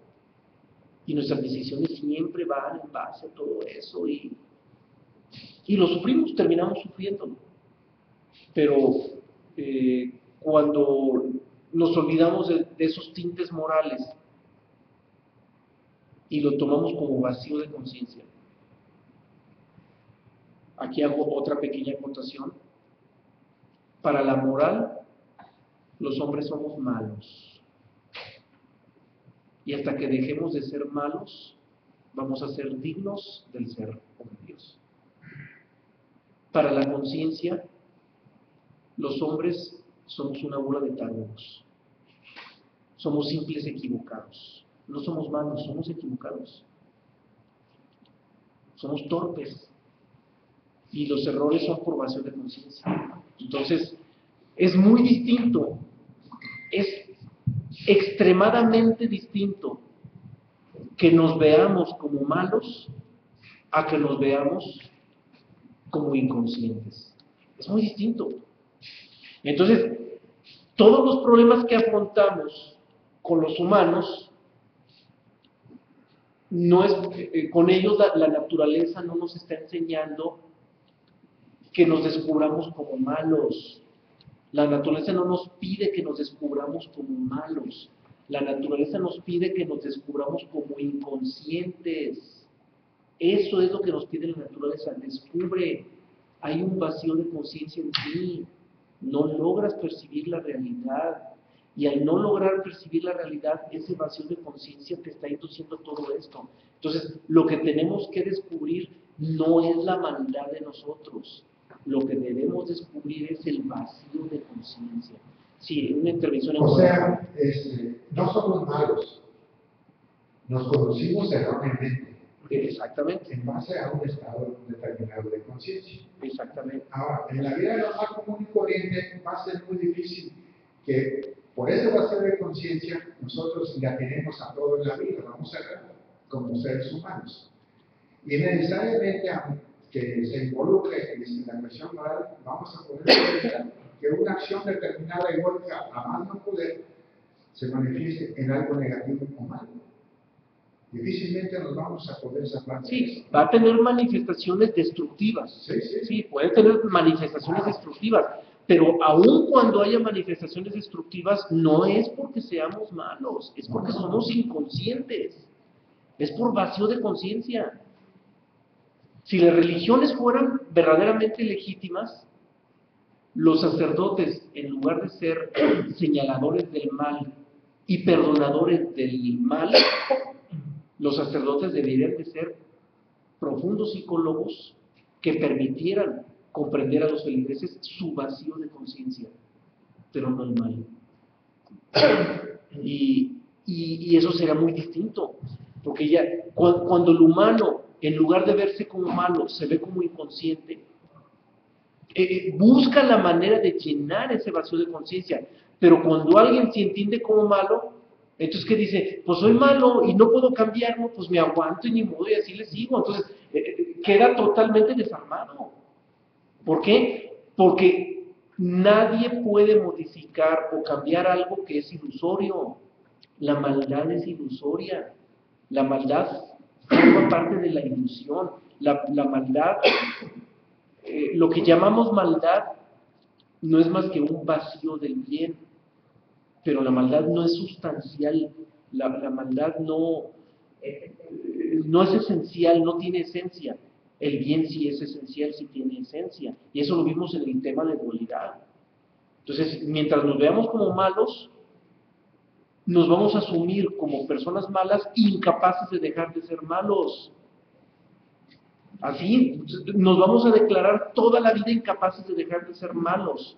y nuestras decisiones siempre van en base a todo eso, y lo sufrimos, terminamos sufriéndolo. Pero cuando nos olvidamos de esos tintes morales y lo tomamos como vacío de conciencia, aquí hago otra pequeña acotación. Para la moral, los hombres somos malos. Y hasta que dejemos de ser malos, vamos a ser dignos del ser como Dios. Para la conciencia, los hombres somos una bola de tárugos. Somos simples equivocados. No somos malos, somos equivocados. Somos torpes. Y los errores son por vacío de conciencia. Entonces, es muy distinto, es extremadamente distinto que nos veamos como malos a que nos veamos como inconscientes. Es muy distinto. Entonces, todos los problemas que afrontamos con los humanos, no es, con ellos la naturaleza no nos está enseñando que nos descubramos como malos. La naturaleza no nos pide que nos descubramos como malos. La naturaleza nos pide que nos descubramos como inconscientes. Eso es lo que nos pide la naturaleza. Descubre, hay un vacío de conciencia en ti. No logras percibir la realidad. Y al no lograr percibir la realidad, ese vacío de conciencia te está induciendo todo esto. Entonces, lo que tenemos que descubrir no es la maldad de nosotros. Lo que debemos descubrir es el vacío de conciencia. Sí, una intervención en... O sea, no somos malos. Nos conocimos erróneamente. Exactamente. En base a un estado determinado de conciencia. Exactamente. Ahora, en la vida normal común y corriente va a ser muy difícil que por ese vacío de conciencia nosotros le atenemos a todo en la vida, vamos a ver, como seres humanos. Y necesariamente que se involucre en la cuestión moral, vamos a poder ver que una acción determinada igual que a más no poder se manifieste en algo negativo o malo. Difícilmente nos vamos a poder zafar. Sí, va a tener manifestaciones destructivas. Sí, puede tener manifestaciones destructivas, pero aun cuando haya manifestaciones destructivas, no es porque seamos malos, es porque somos inconscientes, es por vacío de conciencia. Si las religiones fueran verdaderamente legítimas, los sacerdotes, en lugar de ser señaladores del mal y perdonadores del mal, los sacerdotes deberían de ser profundos psicólogos que permitieran comprender a los feligreses su vacío de conciencia, pero no el mal. Y eso será muy distinto, porque ya cuando el humano, en lugar de verse como malo, se ve como inconsciente, busca la manera de llenar ese vacío de conciencia. Pero cuando alguien se entiende como malo, entonces ¿qué dice? Pues soy malo y no puedo cambiarlo, pues me aguanto y ni modo y así le sigo. Entonces queda totalmente desarmado. ¿Por qué? Porque nadie puede modificar o cambiar algo que es ilusorio. La maldad es ilusoria. La maldad forma parte de la ilusión. La maldad, lo que llamamos maldad, no es más que un vacío del bien. Pero la maldad no es sustancial. La maldad no es esencial, no tiene esencia. El bien sí es esencial, sí tiene esencia. Y eso lo vimos en el tema de dualidad. Entonces, mientras nos veamos como malos, nos vamos a asumir como personas malas, incapaces de dejar de ser malos. Así nos vamos a declarar toda la vida incapaces de dejar de ser malos.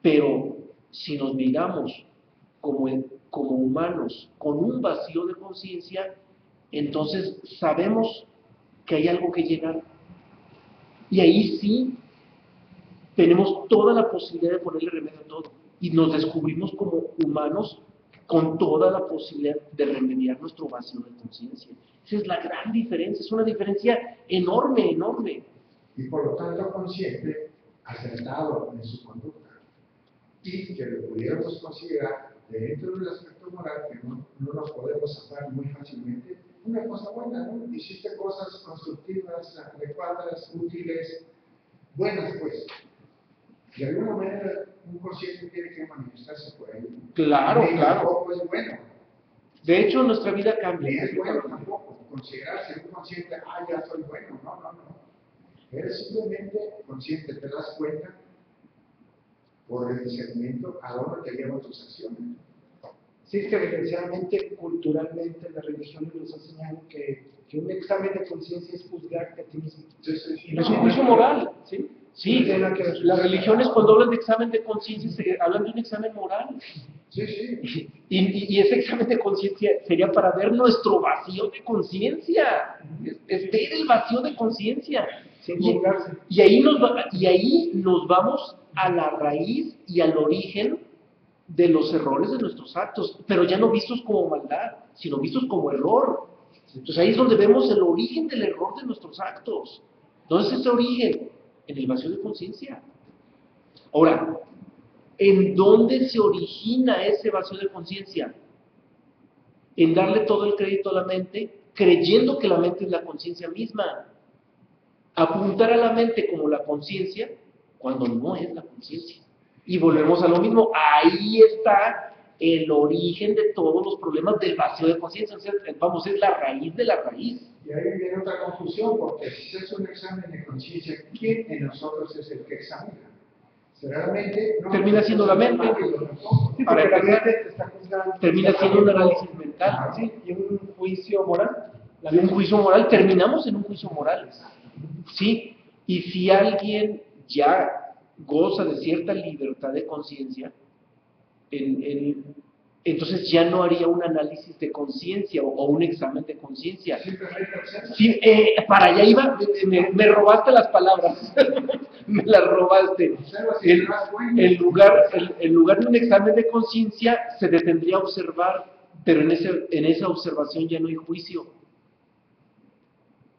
Pero si nos miramos como humanos con un vacío de conciencia, entonces sabemos que hay algo que llegar. Y ahí sí tenemos toda la posibilidad de ponerle remedio a todo. Y nos descubrimos como humanos con toda la posibilidad de remediar nuestro vacío de conciencia. Esa es la gran diferencia, es una diferencia enorme, enorme. Y por lo tanto consciente, acertado en su conducta. Y que lo pudiéramos considerar dentro del aspecto moral, que no nos podemos zafar muy fácilmente, una cosa buena, ¿no? Hiciste cosas constructivas, adecuadas, útiles, buenas, pues. De alguna manera, un consciente tiene que manifestarse por ahí. Claro, y claro. tampoco es bueno. De hecho, nuestra vida cambia. Ni es bueno tampoco considerarse un consciente, ya soy bueno. No. Eres simplemente consciente, te das cuenta por el discernimiento a dónde te llevan tus acciones. Sí, que desgraciadamente, culturalmente, las religiones nos enseñan que un examen de conciencia es juzgarte a ti mismo. Y no es un juicio moral, ¿sí? Sí, las religiones cuando hablan de examen de conciencia hablan de un examen moral. Sí. Y ese examen de conciencia sería para ver nuestro vacío de conciencia. Es ver el vacío de conciencia. Y ahí nos vamos a la raíz y al origen de los errores de nuestros actos, pero ya no vistos como maldad, sino vistos como error. Entonces ahí es donde vemos el origen del error de nuestros actos. ¿Dónde es ese origen? En el vacío de conciencia. Ahora, ¿en dónde se origina ese vacío de conciencia? En darle todo el crédito a la mente, creyendo que la mente es la conciencia misma. Apuntar a la mente como la conciencia, cuando no es la conciencia. Y volvemos a lo mismo, ahí está el origen de todos los problemas del vacío de conciencia. O sea, vamos, es la raíz de la raíz. Y ahí viene otra confusión, porque si se hace un examen de conciencia, ¿quién en nosotros es el que examina? Realmente no termina siendo la mente. Sí, para la mente te está juzgando. Termina siendo un análisis mental. Sí, y un juicio moral. Y un juicio moral, terminamos en un juicio moral. Sí, y si alguien ya goza de cierta libertad de conciencia, entonces ya no haría un análisis de conciencia o un examen de conciencia. Sí, para allá iba, me robaste las palabras, me las robaste. En lugar de un examen de conciencia, se detendría a observar, pero en esa observación ya no hay juicio.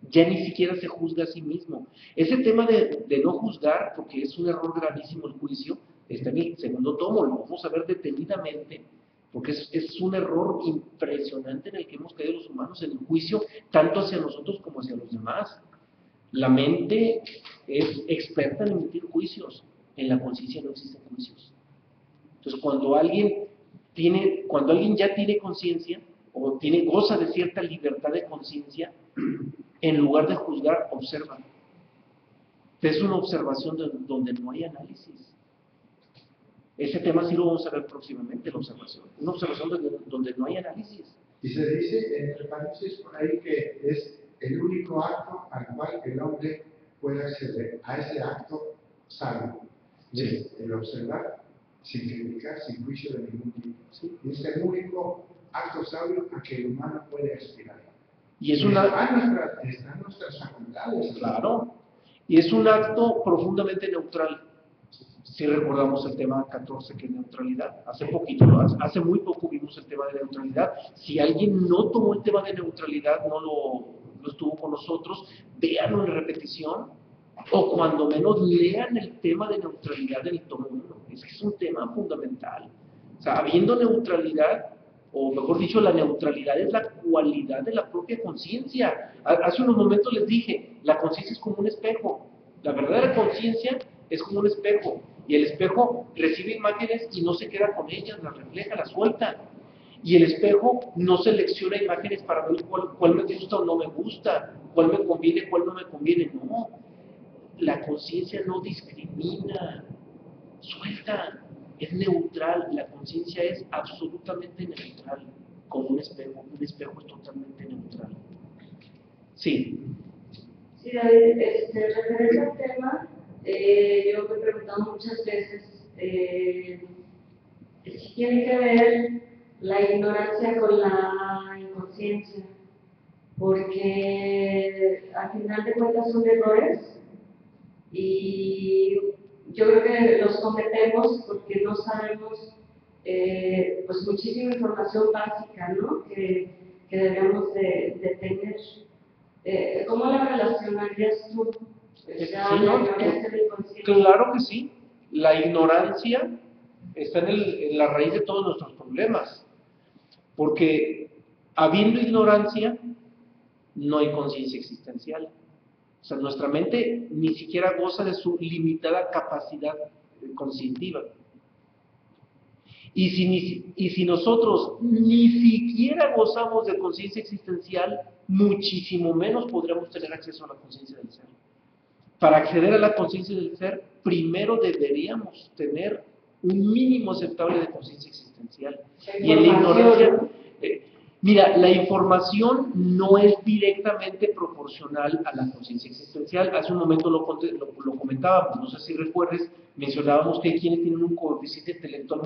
Ya ni siquiera se juzga a sí mismo. Ese tema de no juzgar, porque es un error gravísimo el juicio, está en el segundo tomo, lo vamos a ver detenidamente, porque es un error impresionante en el que hemos caído los humanos en el juicio, tanto hacia nosotros como hacia los demás. La mente es experta en emitir juicios, en la conciencia no existen juicios. Entonces, cuando alguien ya tiene conciencia, o goza de cierta libertad de conciencia, en lugar de juzgar, observa. Es una observación donde no hay análisis. Ese tema sí lo vamos a ver próximamente, la observación. Una observación donde no hay análisis. Y se dice, entre paréntesis, por ahí que es el único acto al cual el hombre puede acceder. A ese acto sabio. Sí. El observar, sin criticar, sin juicio de ningún tipo. Sí. Y es el único acto sabio a que el humano puede aspirar. Y están nuestras facultades. Claro. Y es un acto profundamente neutral. Si recordamos el tema 14, que es neutralidad. Hace muy poco vimos el tema de neutralidad. Si alguien no tomó el tema de neutralidad, no estuvo con nosotros, véanlo en repetición, o cuando menos lean el tema de neutralidad del tomo 1. Es un tema fundamental. O sea, habiendo neutralidad, o mejor dicho, la neutralidad es la cualidad de la propia conciencia. Hace unos momentos les dije, la conciencia es como un espejo. La verdadera conciencia es como un espejo. Y el espejo recibe imágenes y no se queda con ellas, las refleja, las suelta. Y el espejo no selecciona imágenes para ver cuál me gusta o no me gusta, cuál me conviene, cuál no me conviene. No, la conciencia no discrimina, suelta, es neutral. La conciencia es absolutamente neutral, como un espejo. Un espejo es totalmente neutral. Sí. Sí, David, referente al tema, yo me he preguntado muchas veces si tiene que ver la ignorancia con la inconsciencia, porque al final de cuentas son errores y yo creo que los cometemos porque no sabemos pues muchísima información básica, ¿no? que debemos de tener. ¿Cómo la relacionarías tú? Sí, La ignorancia del inconsciente. claro que sí. La ignorancia está en la raíz de todos nuestros problemas. Porque habiendo ignorancia, no hay conciencia existencial. O sea, nuestra mente ni siquiera goza de su limitada capacidad conscientiva. Y si nosotros ni siquiera gozamos de conciencia existencial, muchísimo menos podremos tener acceso a la conciencia del ser. Para acceder a la conciencia del ser, primero deberíamos tener un mínimo aceptable de conciencia existencial. Y en la ignorancia, mira, la información no es directamente proporcional a la conciencia existencial. Hace un momento lo comentábamos, no sé si recuerdes, mencionábamos que hay quienes tienen un coeficiente intelectual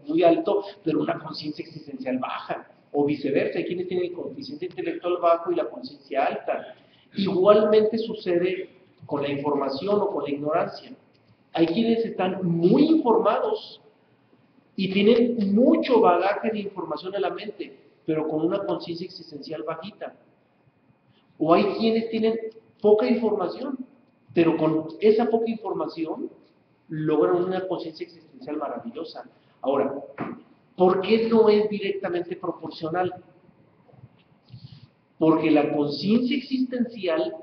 muy alto, pero una conciencia existencial baja, o viceversa, hay quienes tienen el coeficiente intelectual bajo y la conciencia alta. Igualmente sucede con la información o con la ignorancia. Hay quienes están muy informados y tienen mucho bagaje de información en la mente, pero con una conciencia existencial bajita. O hay quienes tienen poca información, pero con esa poca información logran una conciencia existencial maravillosa. Ahora, ¿por qué no es directamente proporcional? Porque la conciencia existencial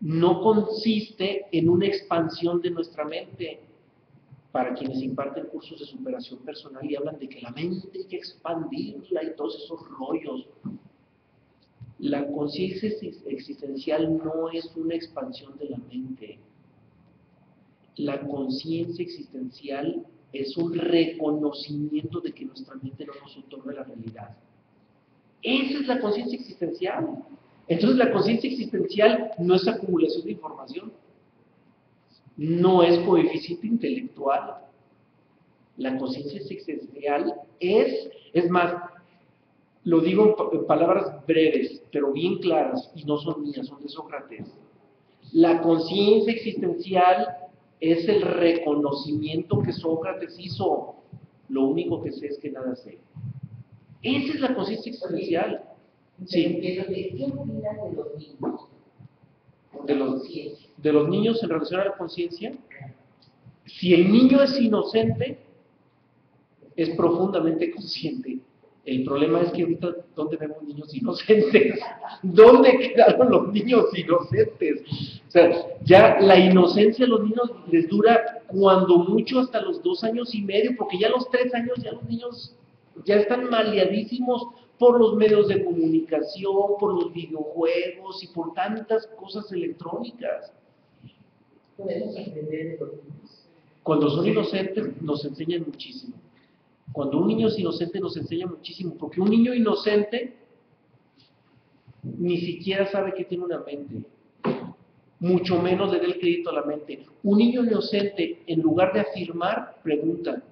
no consiste en una expansión de nuestra mente. Para quienes imparten cursos de superación personal y hablan de que la mente hay que expandirla y todos esos rollos. La conciencia existencial no es una expansión de la mente. La conciencia existencial es un reconocimiento de que nuestra mente no nos otorga la realidad. Esa es la conciencia existencial. Entonces la conciencia existencial no es acumulación de información, no es coeficiente intelectual. La conciencia existencial es más, lo digo en palabras breves, pero bien claras, y no son mías, son de Sócrates. La conciencia existencial es el reconocimiento que Sócrates hizo. Lo único que sé es que nada sé. Esa es la conciencia existencial. Sí. ¿Qué opinas de los niños? De los niños en relación a la conciencia. Si el niño es inocente, es profundamente consciente. El problema es que ahorita, ¿dónde vemos niños inocentes? ¿Dónde quedaron los niños inocentes? O sea, ya la inocencia a los niños les dura cuando mucho hasta los 2 años y medio, porque ya a los 3 años ya los niños ya están maleadísimos por los medios de comunicación, por los videojuegos y por tantas cosas electrónicas. Podemos aprender de los niños. Cuando son inocentes nos enseñan muchísimo. Cuando un niño es inocente nos enseña muchísimo, porque un niño inocente ni siquiera sabe que tiene una mente, mucho menos le da el crédito a la mente. Un niño inocente, en lugar de afirmar, pregunta.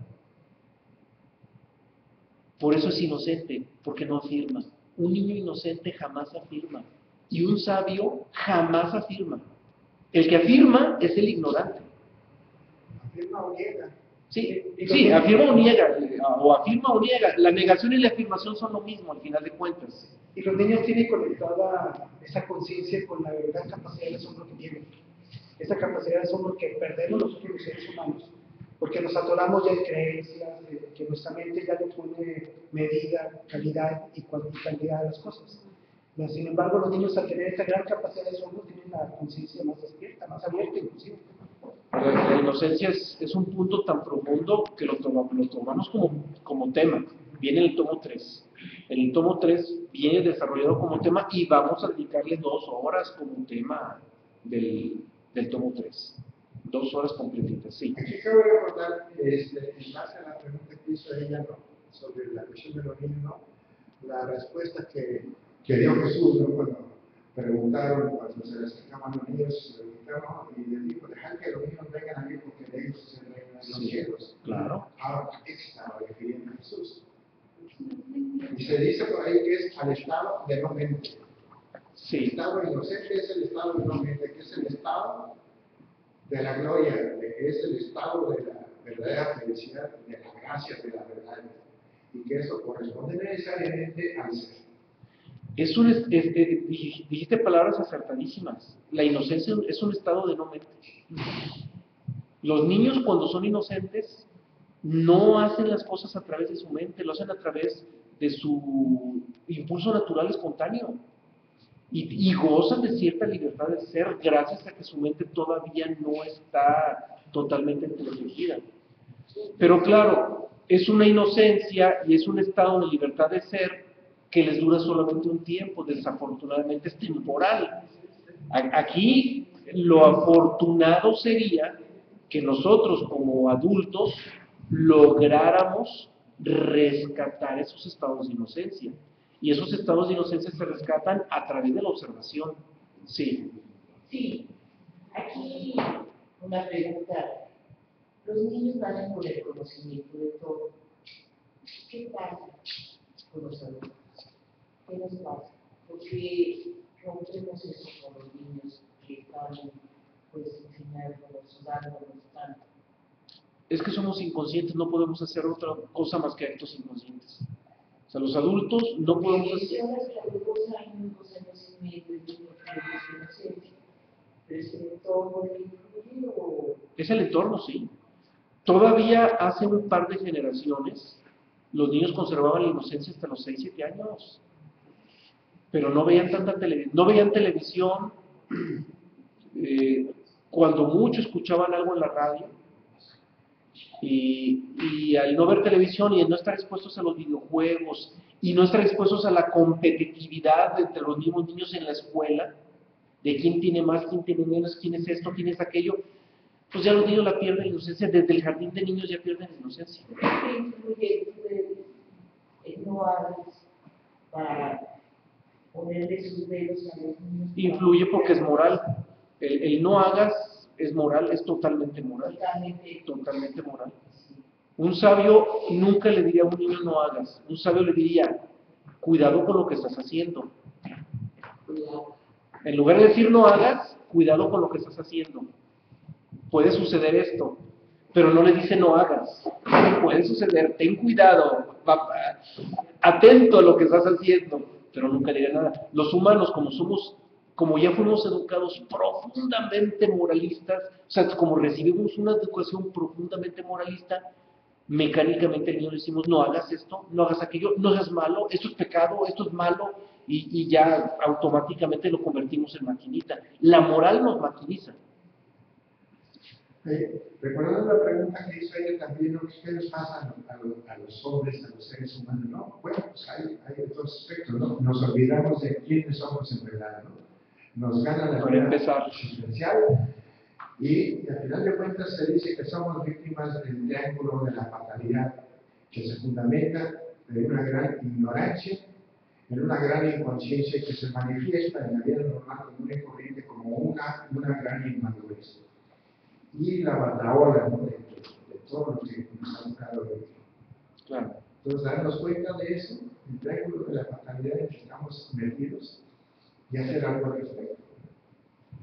Por eso es inocente, porque no afirma. Un niño inocente jamás afirma, y un sabio jamás afirma. El que afirma es el ignorante. Afirma o niega. Sí, afirma o niega, La negación y la afirmación son lo mismo al final de cuentas. Y los niños tienen conectada esa conciencia con la gran capacidad de asombro que tienen. Esa capacidad de asombro que perdemos nosotros los seres humanos, porque nos atoramos ya en creencias, que nuestra mente ya le pone medida, calidad y cantidad a las cosas. Sin embargo, los niños al tener esta gran capacidad de asombro tienen la conciencia más despierta, más abierta inclusive. La inocencia es un punto tan profundo que lo tomamos como tema. Viene en el tomo 3. En el tomo 3 viene desarrollado como tema y vamos a dedicarle 2 horas como tema del tomo 3. 2 horas completitas, sí. Aquí te voy a acordar, en base a la pregunta que hizo ella, ¿no?, sobre la cuestión de los niños, ¿no?, la respuesta que dio Jesús, ¿no?, preguntaron cuando se les acercaban los niños, se preguntaron, y les dijo, dejar que los niños vengan a mí porque de ellos es el reino de los cielos. Claro. Ahora, ¿a qué se estaba refiriendo Jesús? Y se dice por ahí que es al estado de no mente. El Sí, estado inocente es el estado de no mente, que es el estado de la gloria, de que es el estado de la verdadera felicidad, de la gracia, de la verdad. Y que eso corresponde necesariamente al ser. dijiste palabras acertadísimas. La inocencia es un estado de no mente. Los niños cuando son inocentes no hacen las cosas a través de su mente, lo hacen a través de su impulso natural espontáneo. Y gozan de cierta libertad de ser gracias a que su mente todavía no está totalmente entretejida. Pero claro, es una inocencia y es un estado de libertad de ser que les dura solamente un tiempo, desafortunadamente es temporal. Aquí lo afortunado sería que nosotros como adultos lográramos rescatar esos estados de inocencia. Y esos estados de inocencia se rescatan a través de la observación. Sí. Sí, aquí una pregunta. Los niños nacen con el conocimiento de todo. ¿Qué pasa con los adultos? ¿Qué nos pasa? Porque rompemos eso con los niños que están pues enseñándonos, dándonos tanto. Es que somos inconscientes, no podemos hacer otra cosa más que actos inconscientes. O sea, los adultos no podemos hacer... Mencionas que a los 2 años y medio, el niño tiene inocencia, pero es el entorno que influye o... Es el entorno, sí. Todavía hace un par de generaciones, los niños conservaban la inocencia hasta los 6, 7 años. Pero no veían tanta televisión, no veían televisión, cuando mucho escuchaban algo en la radio, y al no ver televisión y al no estar expuestos a los videojuegos y no estar expuestos a la competitividad entre los mismos niños en la escuela, de quién tiene más, quién tiene menos, quién es esto, quién es aquello, pues ya los niños la pierden la inocencia, desde el jardín de niños ya pierden la inocencia. ¿Qué influye no hables para ponerle sus dedos a los niños? Influye porque es moral. El no hagas es moral, es totalmente moral. Totalmente moral. Un sabio nunca le diría a un niño no hagas. Un sabio le diría, cuidado con lo que estás haciendo. En lugar de decir no hagas, cuidado con lo que estás haciendo. Puede suceder esto, pero no le dice no hagas. Puede suceder, ten cuidado, atento a lo que estás haciendo, pero nunca le diga nada. Los humanos, como ya fuimos educados profundamente moralistas, o sea, como recibimos una educación profundamente moralista, mecánicamente al niño le decimos no hagas esto, no hagas aquello, no seas malo, esto es pecado, esto es malo, y ya automáticamente lo convertimos en maquinita. La moral nos maquiniza. Recordando la pregunta que hizo ella también, ¿qué les pasa a los hombres, a los seres humanos? ¿No? Bueno, pues hay otros aspectos, ¿no? Nos olvidamos de quiénes somos en verdad, ¿no? Nos gana la vida existencial y al final de cuentas se dice que somos víctimas del triángulo de la fatalidad, que se fundamenta en una gran ignorancia, en una gran inconsciencia que se manifiesta en la vida normal común y corriente como una gran inmadurez. Y la bataola, ¿no? de todo lo que nos ha tocado vivir. Claro. Entonces, darnos cuenta de eso, el triángulo de la fatalidad en que estamos metidos y hacer algo al respecto.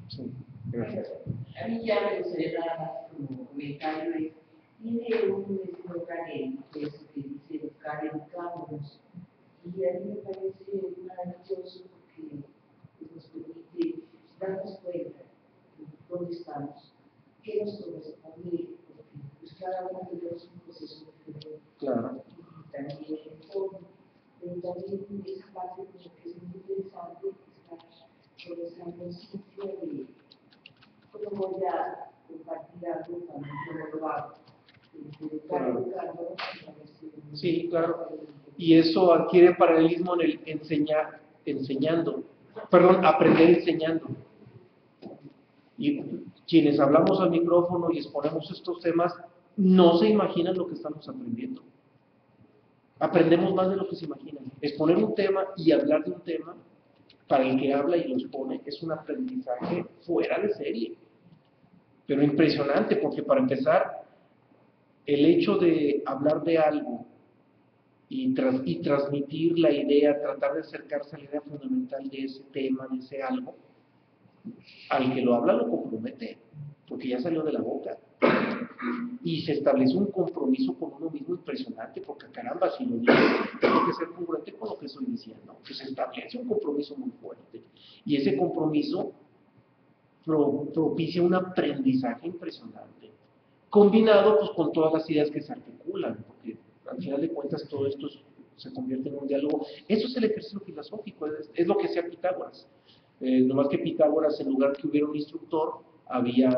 Sí, gracias. A mí ya me gustaría dar más como comentario. Tiene un eslogan en eso que dice educar, educámonos. Y a mí me parece maravilloso porque nos permite darnos cuenta de dónde estamos. ¿Qué nos corresponde? Porque pues, cada uno tenemos un proceso diferente. Claro. Y también el entorno. Pero también esa parte como que es muy interesante estar con esa conciencia de cómo voy a compartir algo también como lo hago. Claro. Sí, claro. Y eso adquiere paralelismo en el aprender enseñando. Y quienes hablamos al micrófono y exponemos estos temas, no se imaginan lo que estamos aprendiendo. Aprendemos más de lo que se imaginan. Exponer un tema y hablar de un tema para el que habla y lo expone, es un aprendizaje fuera de serie, pero impresionante, porque para empezar, el hecho de hablar de algo y transmitir la idea, tratar de acercarse a la idea fundamental de ese tema, de ese algo, al que lo habla lo compromete, porque ya salió de la boca. Y se establece un compromiso con uno mismo impresionante, porque caramba, si lo digo, tengo que ser congruente con lo que estoy diciendo. Que se establece un compromiso muy fuerte. Y ese compromiso propicia un aprendizaje impresionante, combinado pues con todas las ideas que se articulan, porque al final de cuentas todo esto se convierte en un diálogo. Eso es el ejercicio filosófico, es lo que hacía Pitágoras. Nomás que Pitágoras, en lugar que hubiera un instructor, había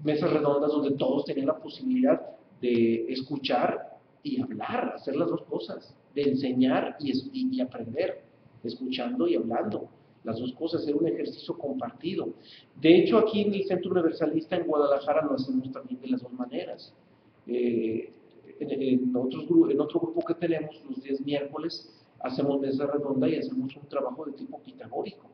mesas redondas donde todos tenían la posibilidad de escuchar y hablar, hacer las dos cosas, de enseñar y aprender, escuchando y hablando. Las dos cosas, era un ejercicio compartido. De hecho, aquí en el Centro Universalista en Guadalajara lo hacemos también de las dos maneras. En otro grupo que tenemos, los días miércoles, hacemos mesa redonda y hacemos un trabajo de tipo pitagórico.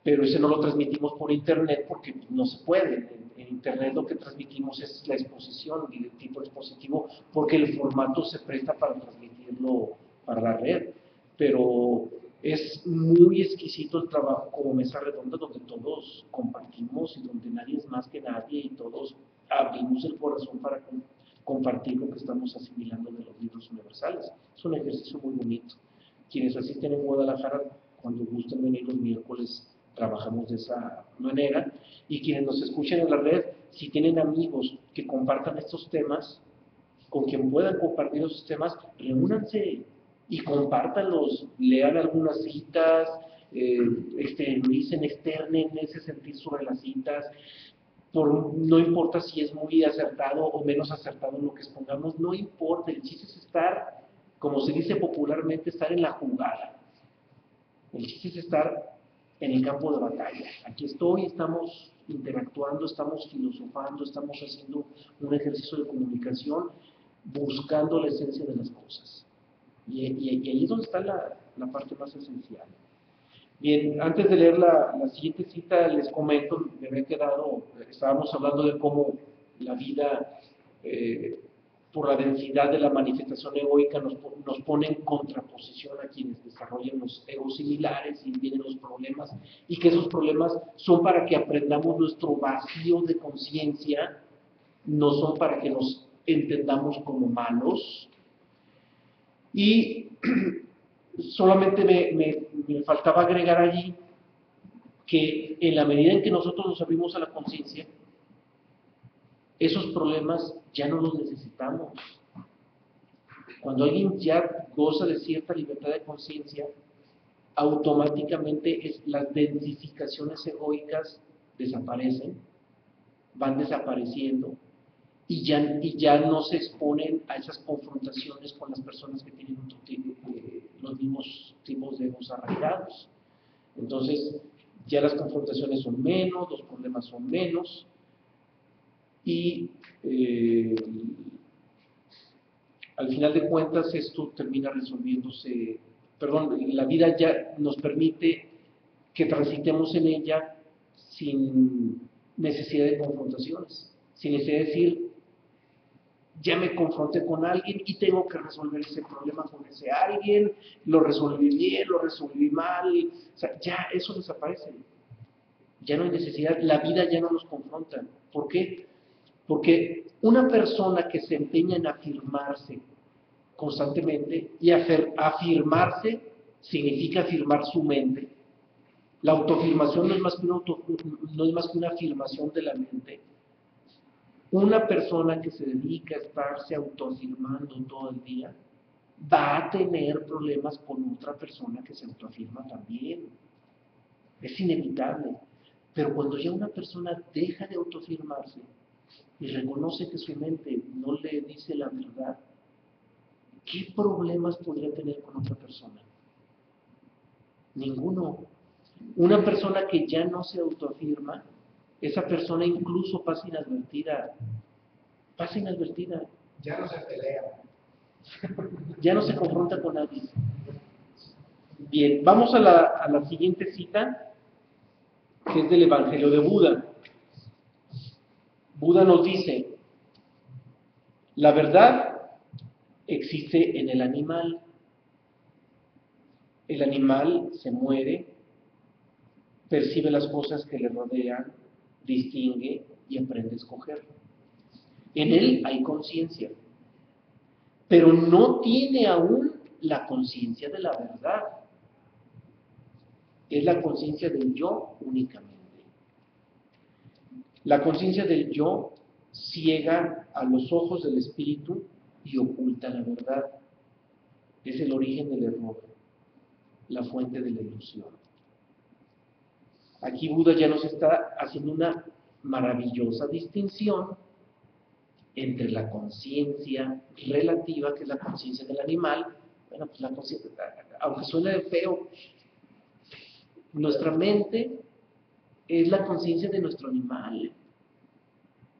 Pero ese no lo transmitimos por internet porque no se puede. En internet lo que transmitimos es la exposición y el tipo expositivo, porque el formato se presta para transmitirlo para la red. Pero es muy exquisito el trabajo como mesa redonda, donde todos compartimos y donde nadie es más que nadie y todos abrimos el corazón para compartir lo que estamos asimilando de los libros universales. Es un ejercicio muy bonito. Quienes asisten en Guadalajara, cuando gusten venir los miércoles, trabajamos de esa manera. Y quienes nos escuchan en la red, si tienen amigos que compartan estos temas, con quien puedan compartir esos temas, reúnanse y compártanlos, lean algunas citas, exterioricen, externen ese sentir sobre las citas. No importa si es muy acertado o menos acertado en lo que expongamos, no importa, el chiste es estar, como se dice popularmente, estar en la jugada. El chiste es estar en el campo de batalla. Aquí estoy, estamos interactuando, estamos filosofando, estamos haciendo un ejercicio de comunicación, buscando la esencia de las cosas. Y ahí es donde está la parte más esencial. Bien, antes de leer la siguiente cita, les comento, me había quedado, estábamos hablando de cómo la vida, por la densidad de la manifestación egoica, nos pone en contraposición a quienes desarrollan los egos similares y vienen los problemas, y que esos problemas son para que aprendamos nuestro vacío de conciencia, no son para que nos entendamos como malos. Y solamente me faltaba agregar allí que en la medida en que nosotros nos abrimos a la conciencia, esos problemas ya no los necesitamos. Cuando alguien ya goza de cierta libertad de conciencia, automáticamente las densificaciones egoicas desaparecen, van desapareciendo, y ya no se exponen a esas confrontaciones con las personas que tienen los mismos tipos de egos arraigados. Entonces, ya las confrontaciones son menos, los problemas son menos, y al final de cuentas esto termina resolviéndose, la vida ya nos permite que transitemos en ella sin necesidad de confrontaciones, sin necesidad de decir, ya me confronté con alguien y tengo que resolver ese problema con ese alguien, lo resolví bien, lo resolví mal, o sea, ya eso desaparece, ya no hay necesidad, la vida ya no nos confronta. ¿Por qué? Porque una persona que se empeña en afirmarse constantemente, y afirmarse significa afirmar su mente, la autoafirmación no es más que una afirmación de la mente. Una persona que se dedica a estarse autoafirmando todo el día va a tener problemas con otra persona que se autoafirma también. Es inevitable. Pero cuando ya una persona deja de autoafirmarse y reconoce que su mente no le dice la verdad, ¿qué problemas podría tener con otra persona? Ninguno. Una persona que ya no se autoafirma, esa persona incluso pasa inadvertida. Ya no se pelea. Ya no se confronta con nadie. Bien, vamos a la siguiente cita, que es del Evangelio de Buda. Buda nos dice, la verdad existe en el animal. El animal se muere, percibe las cosas que le rodean, distingue y aprende a escoger. En él hay conciencia, pero no tiene aún la conciencia de la verdad. Es la conciencia del yo únicamente. La conciencia del yo ciega a los ojos del espíritu y oculta la verdad. Es el origen del error, la fuente de la ilusión. Aquí Buda ya nos está haciendo una maravillosa distinción entre la conciencia relativa, que es la conciencia del animal. Bueno, pues la conciencia, aunque suene feo, nuestra mente es la conciencia de nuestro animal.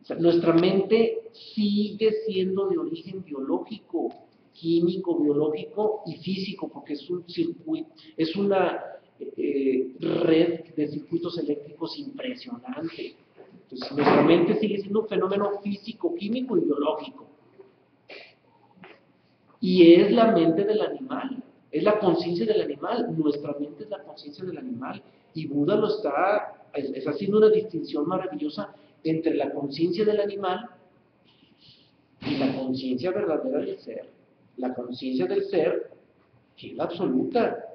O sea, nuestra mente sigue siendo de origen biológico, químico, biológico y físico, porque es un circuito, es una red de circuitos eléctricos impresionante. Entonces, nuestra mente sigue siendo un fenómeno físico, químico y biológico. Y es la mente del animal, es la conciencia del animal. Nuestra mente es la conciencia del animal. Y Buda lo está haciendo una distinción maravillosa entre la conciencia del animal y la conciencia verdadera del ser. La conciencia del ser, que es la absoluta.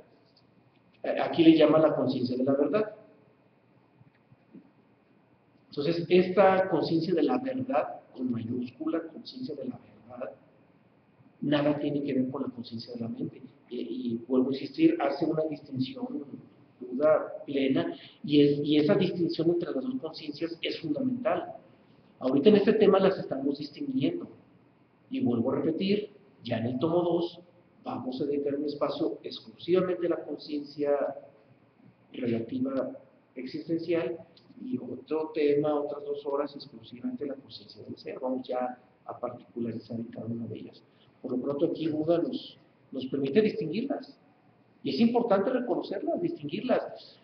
Aquí le llama la conciencia de la verdad. Entonces, esta conciencia de la verdad, con mayúscula, conciencia de la verdad, nada tiene que ver con la conciencia de la mente. Y vuelvo a insistir, hace una distinción Buda plena, y esa distinción entre las dos conciencias es fundamental. Ahorita en este tema las estamos distinguiendo. Y vuelvo a repetir, ya en el tomo 2 vamos a dedicar un espacio exclusivamente a la conciencia relativa existencial, y otro tema, otras 2 horas exclusivamente la conciencia del ser. Vamos ya a particularizar en cada una de ellas. Por lo pronto aquí Buda nos permite distinguirlas. Y es importante reconocerlas, distinguirlas.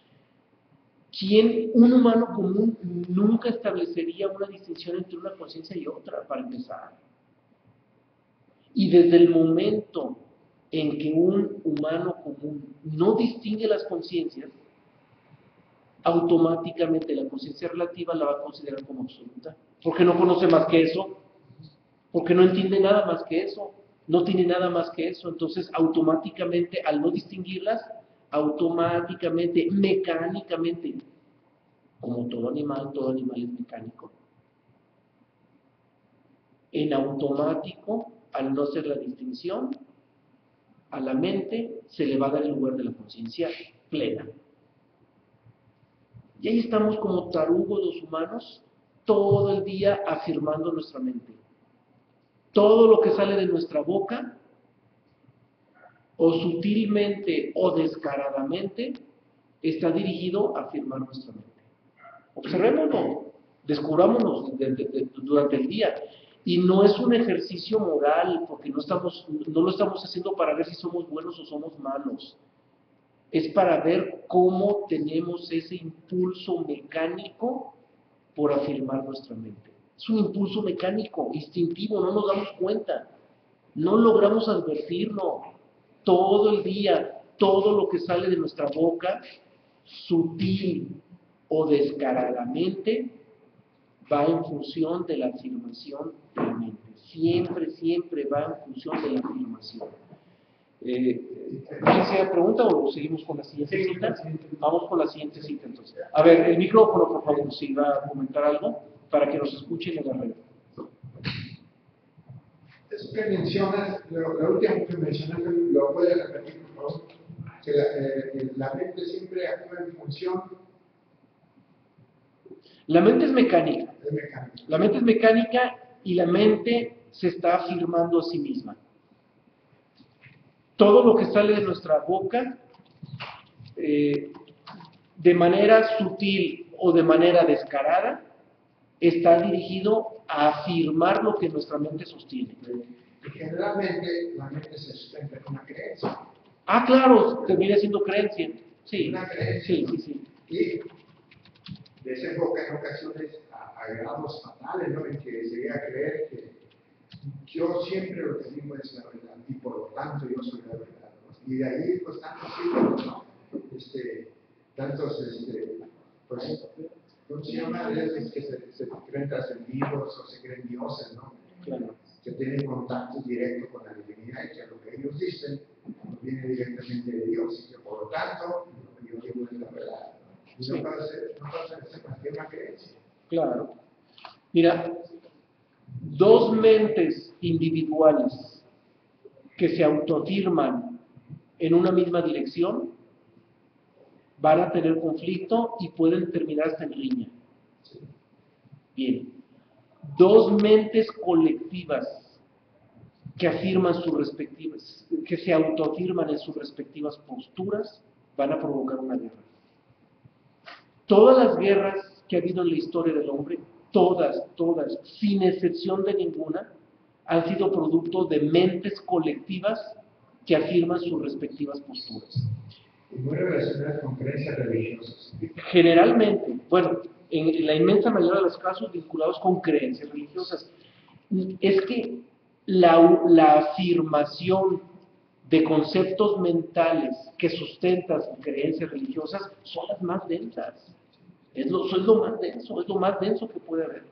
Un humano común nunca establecería una distinción entre una conciencia y otra, para empezar? Y desde el momento en que un humano común no distingue las conciencias, automáticamente la conciencia relativa la va a considerar como absoluta, porque no conoce más que eso, porque no entiende nada más que eso, no tiene nada más que eso. Entonces automáticamente, al no distinguirlas, automáticamente, mecánicamente, como todo animal es mecánico, en automático, al no hacer la distinción, a la mente se le va a dar el lugar de la conciencia plena. Y ahí estamos como tarugos los humanos, todo el día afirmando nuestra mente. Todo lo que sale de nuestra boca, o sutilmente o descaradamente, está dirigido a afirmar nuestra mente. Observémoslo, descubrámonos durante el día. Y no es un ejercicio moral, porque no lo estamos haciendo para ver si somos buenos o somos malos. Es para ver cómo tenemos ese impulso mecánico por afirmar nuestra mente. Es un impulso mecánico, instintivo, no nos damos cuenta, no logramos advertirlo. Todo el día, todo lo que sale de nuestra boca, sutil o descaradamente, va en función de la afirmación de la mente. Siempre va en función de la afirmación. ¿Alguien se pregunta o seguimos con la siguiente cita? Vamos con la siguiente cita entonces. A ver, el micrófono, por favor, si va a comentar algo, para que nos escuchen en la red. Eso que mencionas, lo último que mencionaste, lo puedes repetir, por favor. Que la mente siempre actúa en función. La mente es mecánica. La mente es mecánica y la mente se está afirmando a sí misma. Todo lo que sale de nuestra boca, de manera sutil o de manera descarada, está dirigido a afirmar lo que nuestra mente sostiene. Y generalmente la mente se sustenta con una creencia. Ah, claro, termina siendo creencia. Sí, Una creencia, sí, ¿no? sí, sí. Y desemboca en ocasiones a grados fatales, ¿no? En que se llega a creer que yo siempre lo que digo es la verdad y por lo tanto yo soy la verdad, ¿no? Y de ahí pues tantos símbolos, ¿no? Tantos, pues, ¿cómo se llama? De esos que se creen trascendidos o se creen dioses, ¿no? Claro. Que tienen contacto directo con la divinidad y que lo que ellos dicen viene directamente de Dios y que por lo tanto lo que yo digo es la verdad. Y Sí. no pasa de ser más que una creencia. Claro. Mira, dos mentes individuales que se autoafirman en una misma dirección van a tener conflicto y pueden terminar hasta en riña. Bien. Dos mentes colectivas que afirman sus respectivas, que se autoafirman en sus respectivas posturas, van a provocar una guerra. Todas las guerras que ha habido en la historia del hombre, todas, sin excepción de ninguna, han sido producto de mentes colectivas que afirman sus respectivas posturas. Y muy relacionadas con creencias religiosas. Generalmente, bueno, en la inmensa mayoría de los casos vinculados con creencias religiosas. Es que la afirmación de conceptos mentales que sustentan creencias religiosas son las más densas. Es lo más denso que puede haber.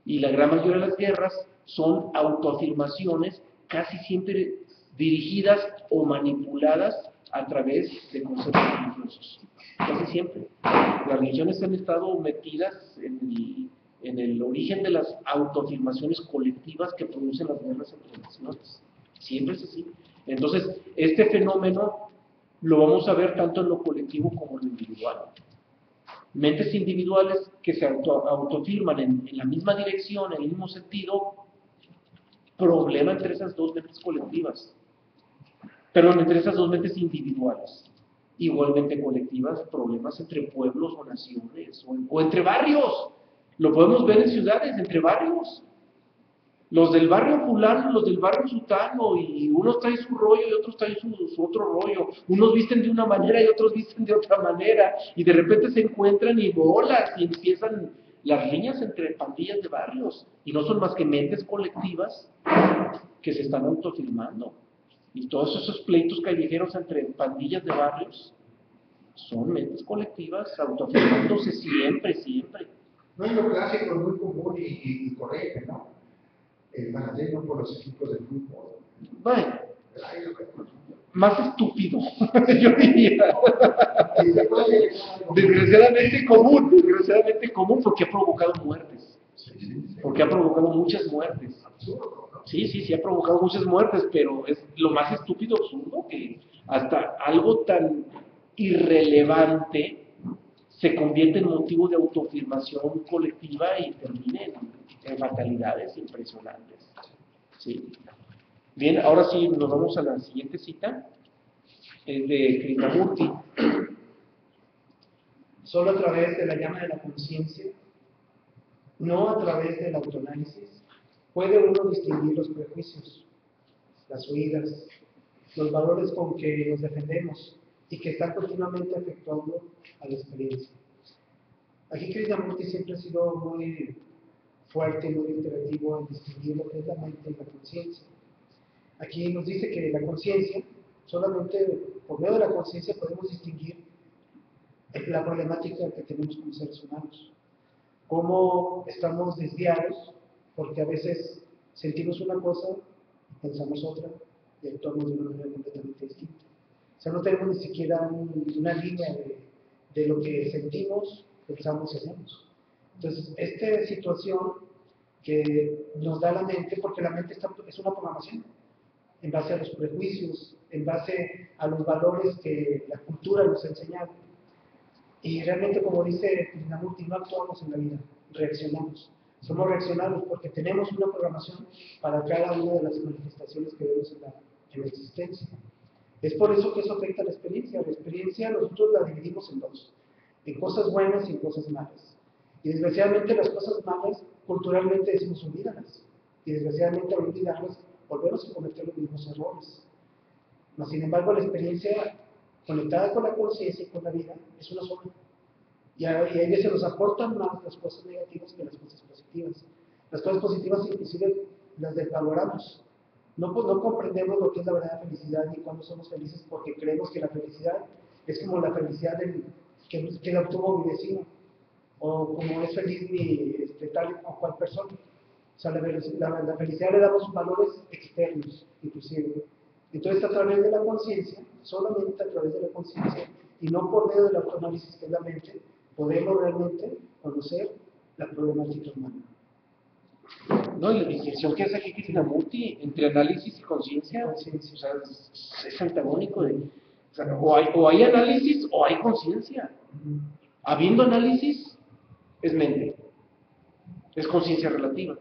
Y la gran mayoría de las guerras son autoafirmaciones casi siempre dirigidas o manipuladas a través de conceptos religiosos. Casi siempre. Las religiones han estado metidas en el origen de las autoafirmaciones colectivas que producen las guerras entre naciones. Siempre es así. Entonces, este fenómeno lo vamos a ver tanto en lo colectivo como en lo individual. Mentes individuales que se autoafirman en la misma dirección, en el mismo sentido, problema entre esas dos mentes colectivas. Perdón, entre esas dos mentes individuales. Igualmente colectivas, problemas entre pueblos o naciones, o entre barrios. Lo podemos ver en ciudades, entre barrios. Los del barrio fulano, los del barrio sutano, y unos traen su rollo y otros traen su otro rollo. Unos visten de una manera y otros visten de otra manera. Y de repente se encuentran y bolas y empiezan las riñas entre pandillas de barrios. Y no son más que mentes colectivas que se están autoafirmando. Y todos esos pleitos callejeros entre pandillas de barrios son mentes colectivas autoafirmándose siempre. No es lo clásico, muy común y correcto, ¿no? El fanatismo por los equipos de fútbol. Bueno, más estúpido, yo diría. Desgraciadamente común, porque ha provocado muertes. Porque ha provocado muchas muertes. Sí, ha provocado muchas muertes, pero es lo más estúpido, absurdo, que hasta algo tan irrelevante se convierte en motivo de autoafirmación colectiva y termina en fatalidades impresionantes. ¿Sí? Bien, ahora sí nos vamos a la siguiente cita, es de Krishnamurti. Solo a través de la llama de la conciencia, no a través del autoanálisis, puede uno distinguir los prejuicios, las huidas, los valores con que nos defendemos y que están continuamente afectando a la experiencia. Aquí Krishnamurti siempre ha sido muy fuerte, muy imperativo en distinguir lo que es la mente y la conciencia. Aquí nos dice que la conciencia, solamente por medio de la conciencia podemos distinguir la problemática que tenemos como seres humanos. Cómo estamos desviados, porque a veces sentimos una cosa, pensamos otra y actuamos de una manera completamente distinta. O sea, no tenemos ni siquiera una línea de lo que sentimos, pensamos y hacemos. Entonces, esta situación que nos da la mente, porque la mente es una programación, en base a los prejuicios, en base a los valores que la cultura nos ha enseñado. Y realmente, como dice Krishnamurti, no actuamos en la vida, reaccionamos. Somos reaccionados porque tenemos una programación para cada una de las manifestaciones que vemos en la existencia. Es por eso que eso afecta a la experiencia. La experiencia nosotros la dividimos en dos, en cosas buenas y en cosas malas. Y desgraciadamente las cosas malas, culturalmente decimos olvídalas. Y desgraciadamente al olvidarlas, volvemos a cometer los mismos errores. Mas, sin embargo, la experiencia conectada con la conciencia y con la vida es una sola. Y a veces nos aportan más las cosas negativas que las cosas positivas. Las cosas positivas inclusive las desvaloramos. No comprendemos lo que es la verdadera felicidad ni cuándo somos felices porque creemos que la felicidad es como la felicidad que la obtuvo mi vecino o como es feliz tal o cual persona. O sea, la felicidad le damos valores externos, inclusive. Entonces, a través de la conciencia, solamente a través de la conciencia, y no por medio del autoanálisis que es la mente, podemos realmente conocer la problemática humana. No, y la distinción que hace aquí Krishnamurti entre análisis y conciencia, Conciencia. o sea, es antagónico de, o sea, o hay análisis o hay conciencia. Habiendo análisis, es mente, es conciencia relativa,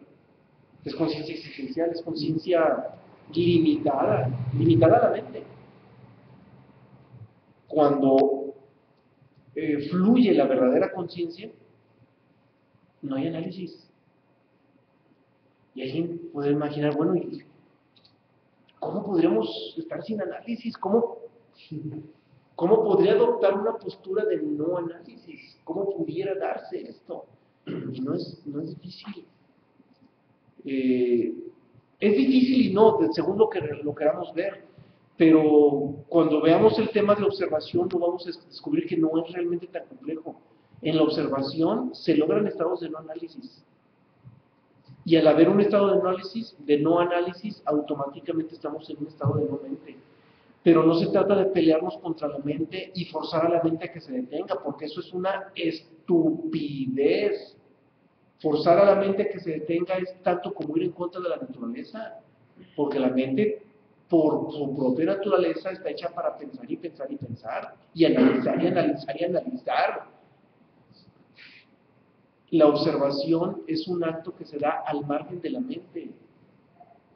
es conciencia existencial, es conciencia limitada a la mente. Cuando fluye la verdadera conciencia, no hay análisis. Y alguien puede imaginar, bueno, ¿y cómo podríamos estar sin análisis? ¿Cómo podría adoptar una postura de no análisis? ¿Cómo pudiera darse esto? Y no es difícil. Es difícil y no, según lo queramos ver, pero cuando veamos el tema de la observación, no vamos a descubrir que no es realmente tan complejo. En la observación se logran estados de no análisis. Y al haber un estado de no análisis, automáticamente estamos en un estado de no mente. Pero no se trata de pelearnos contra la mente y forzar a la mente a que se detenga, porque eso es una estupidez. Forzar a la mente a que se detenga es tanto como ir en contra de la naturaleza, porque la mente, por su propia naturaleza, está hecha para pensar y pensar y pensar, y analizar y analizar y analizar. La observación es un acto que se da al margen de la mente,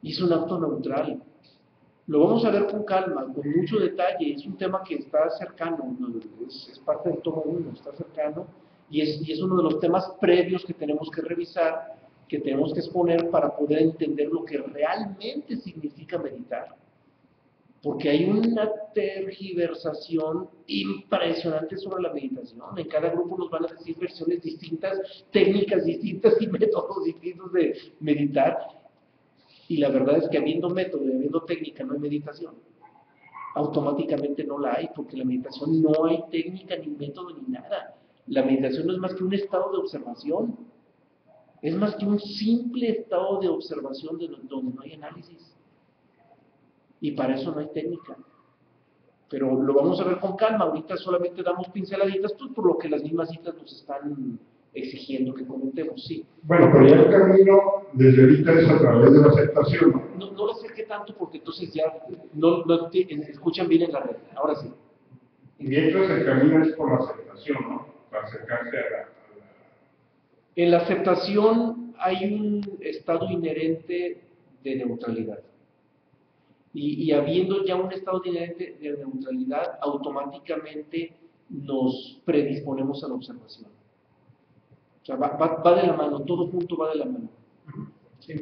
y es un acto neutral. Lo vamos a ver con calma, con mucho detalle, es un tema que está cercano, es parte del tomo 1, está cercano, y es uno de los temas previos que tenemos que revisar, que tenemos que exponer para poder entender lo que realmente significa meditar. Porque hay una tergiversación impresionante sobre la meditación. En cada grupo nos van a decir versiones distintas, técnicas distintas y métodos distintos de meditar. Y la verdad es que habiendo método y habiendo técnica no hay meditación. Automáticamente no la hay, porque la meditación no hay técnica, ni método, ni nada. La meditación no es más que un estado de observación. Es más que un simple estado de observación donde no hay análisis. Y para eso no hay técnica. Pero lo vamos a ver con calma. Ahorita solamente damos pinceladitas, pues por lo que las mismas citas nos están exigiendo que comentemos, sí. Bueno, pero ya el camino desde ahorita es a través de la aceptación. No lo acerque tanto porque entonces ya no escuchan bien en la red. Ahora sí. Y mientras el camino es por la aceptación, ¿no? Para acercarse a la... En la aceptación hay un estado inherente de neutralidad. Y habiendo ya un estado inherente de neutralidad, automáticamente nos predisponemos a la observación. O sea, va de la mano, todo junto va de la mano. Sí.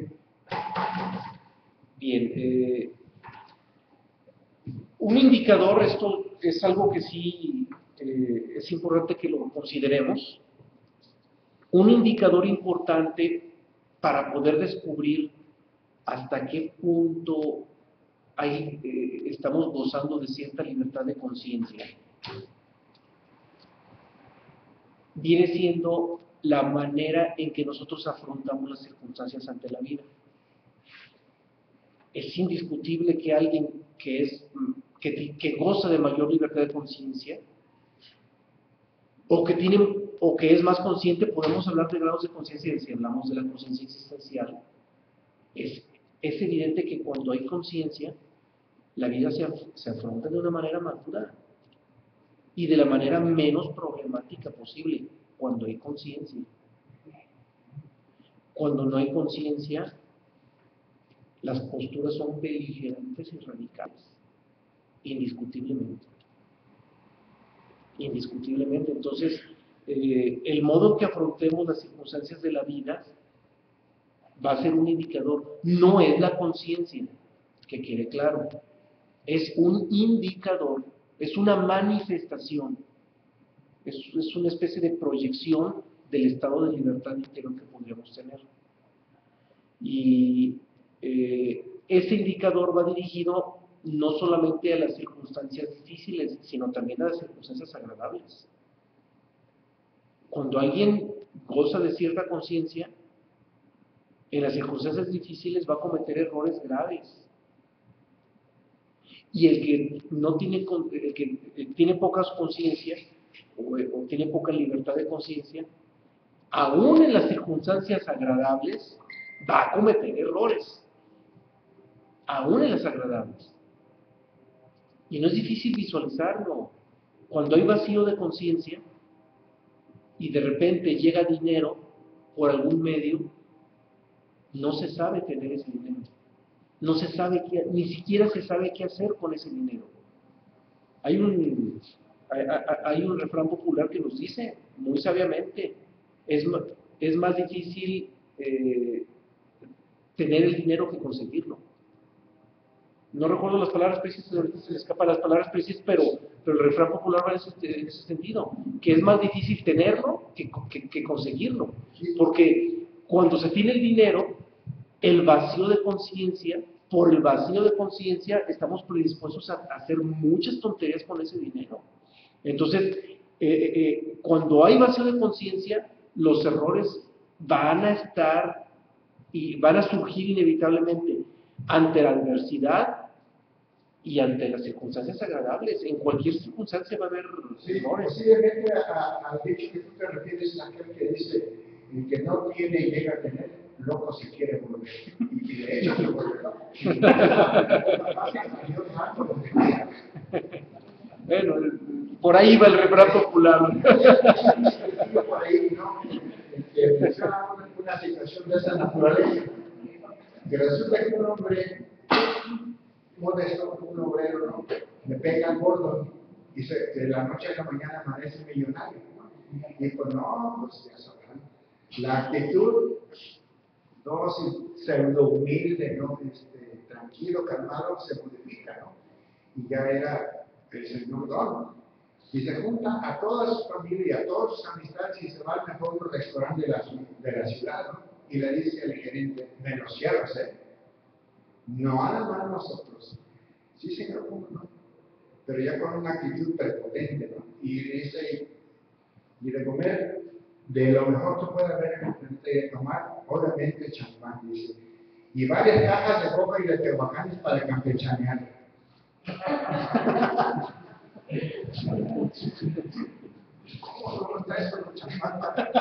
Bien, un indicador, esto es algo que sí es importante que lo consideremos. Un indicador importante para poder descubrir hasta qué punto estamos gozando de cierta libertad de conciencia viene siendo la manera en que nosotros afrontamos las circunstancias ante la vida. Es indiscutible que alguien que goza de mayor libertad de conciencia o que es más consciente, podemos hablar de grados de conciencia, si hablamos de la conciencia existencial, es evidente que cuando hay conciencia, la vida se afronta de una manera madura y de la manera menos problemática posible cuando hay conciencia. Cuando no hay conciencia, las posturas son beligerantes y radicales, indiscutiblemente. Indiscutiblemente. Entonces, el modo en que afrontemos las circunstancias de la vida va a ser un indicador. No es la conciencia, que quede claro. es un indicador, es una manifestación, es una especie de proyección del estado de libertad interior que podríamos tener. Y ese indicador va dirigido no solamente a las circunstancias difíciles, sino también a las circunstancias agradables. Cuando alguien goza de cierta conciencia, en las circunstancias difíciles va a cometer errores graves. Y el que no tiene, el que tiene pocas conciencias o tiene poca libertad de conciencia, aún en las circunstancias agradables, va a cometer errores. Aún en las agradables. Y no es difícil visualizarlo. Cuando hay vacío de conciencia y de repente llega dinero por algún medio, no se sabe tener ese dinero. No se sabe ni siquiera se sabe qué hacer con ese dinero. Hay un refrán popular que nos dice muy sabiamente, es más difícil tener el dinero que conseguirlo. No recuerdo las palabras precisas, ahorita se me escapan las palabras precisas, pero el refrán popular va en ese sentido, que es más difícil tenerlo que conseguirlo. Porque cuando se tiene el dinero, el vacío de conciencia, por el vacío de conciencia, estamos predispuestos a hacer muchas tonterías con ese dinero. Entonces, cuando hay vacío de conciencia, los errores van a estar y van a surgir inevitablemente ante la adversidad y ante las circunstancias agradables. En cualquier circunstancia va a haber errores. Posiblemente al dicho que tú te refieres a aquel que dice, el que no tiene y llega a tener, loco se quiere volver. Y de hecho se vuelve loco. Bueno, por ahí va el refrán popular. Por ahí, ¿no? Que menciona una situación de esa naturaleza. Que resulta que un hombre modesto, un obrero, ¿no? Le pega al gordo y de la noche a la mañana amanece millonario, ¿no? Y pues no, pues ya sabrán. La actitud, no pseudo humilde, ¿no? Tranquilo, calmado, se modifica, ¿no? Y ya era el señor Don. Y se junta a toda su familia, a todas sus amistades y se va al mejor restaurante de la ciudad, ¿no? Y le dice al gerente, menos cierros, no nada más nosotros. Sí, señor, ¿cómo no? Pero ya con una actitud prepotente, ¿no? Y dice, y de comer, de lo mejor que puede haber de tomar, obviamente champán, dice. Y varias cajas de coca y de tehuacanes para campechanear. ¿Cómo no traes con champán para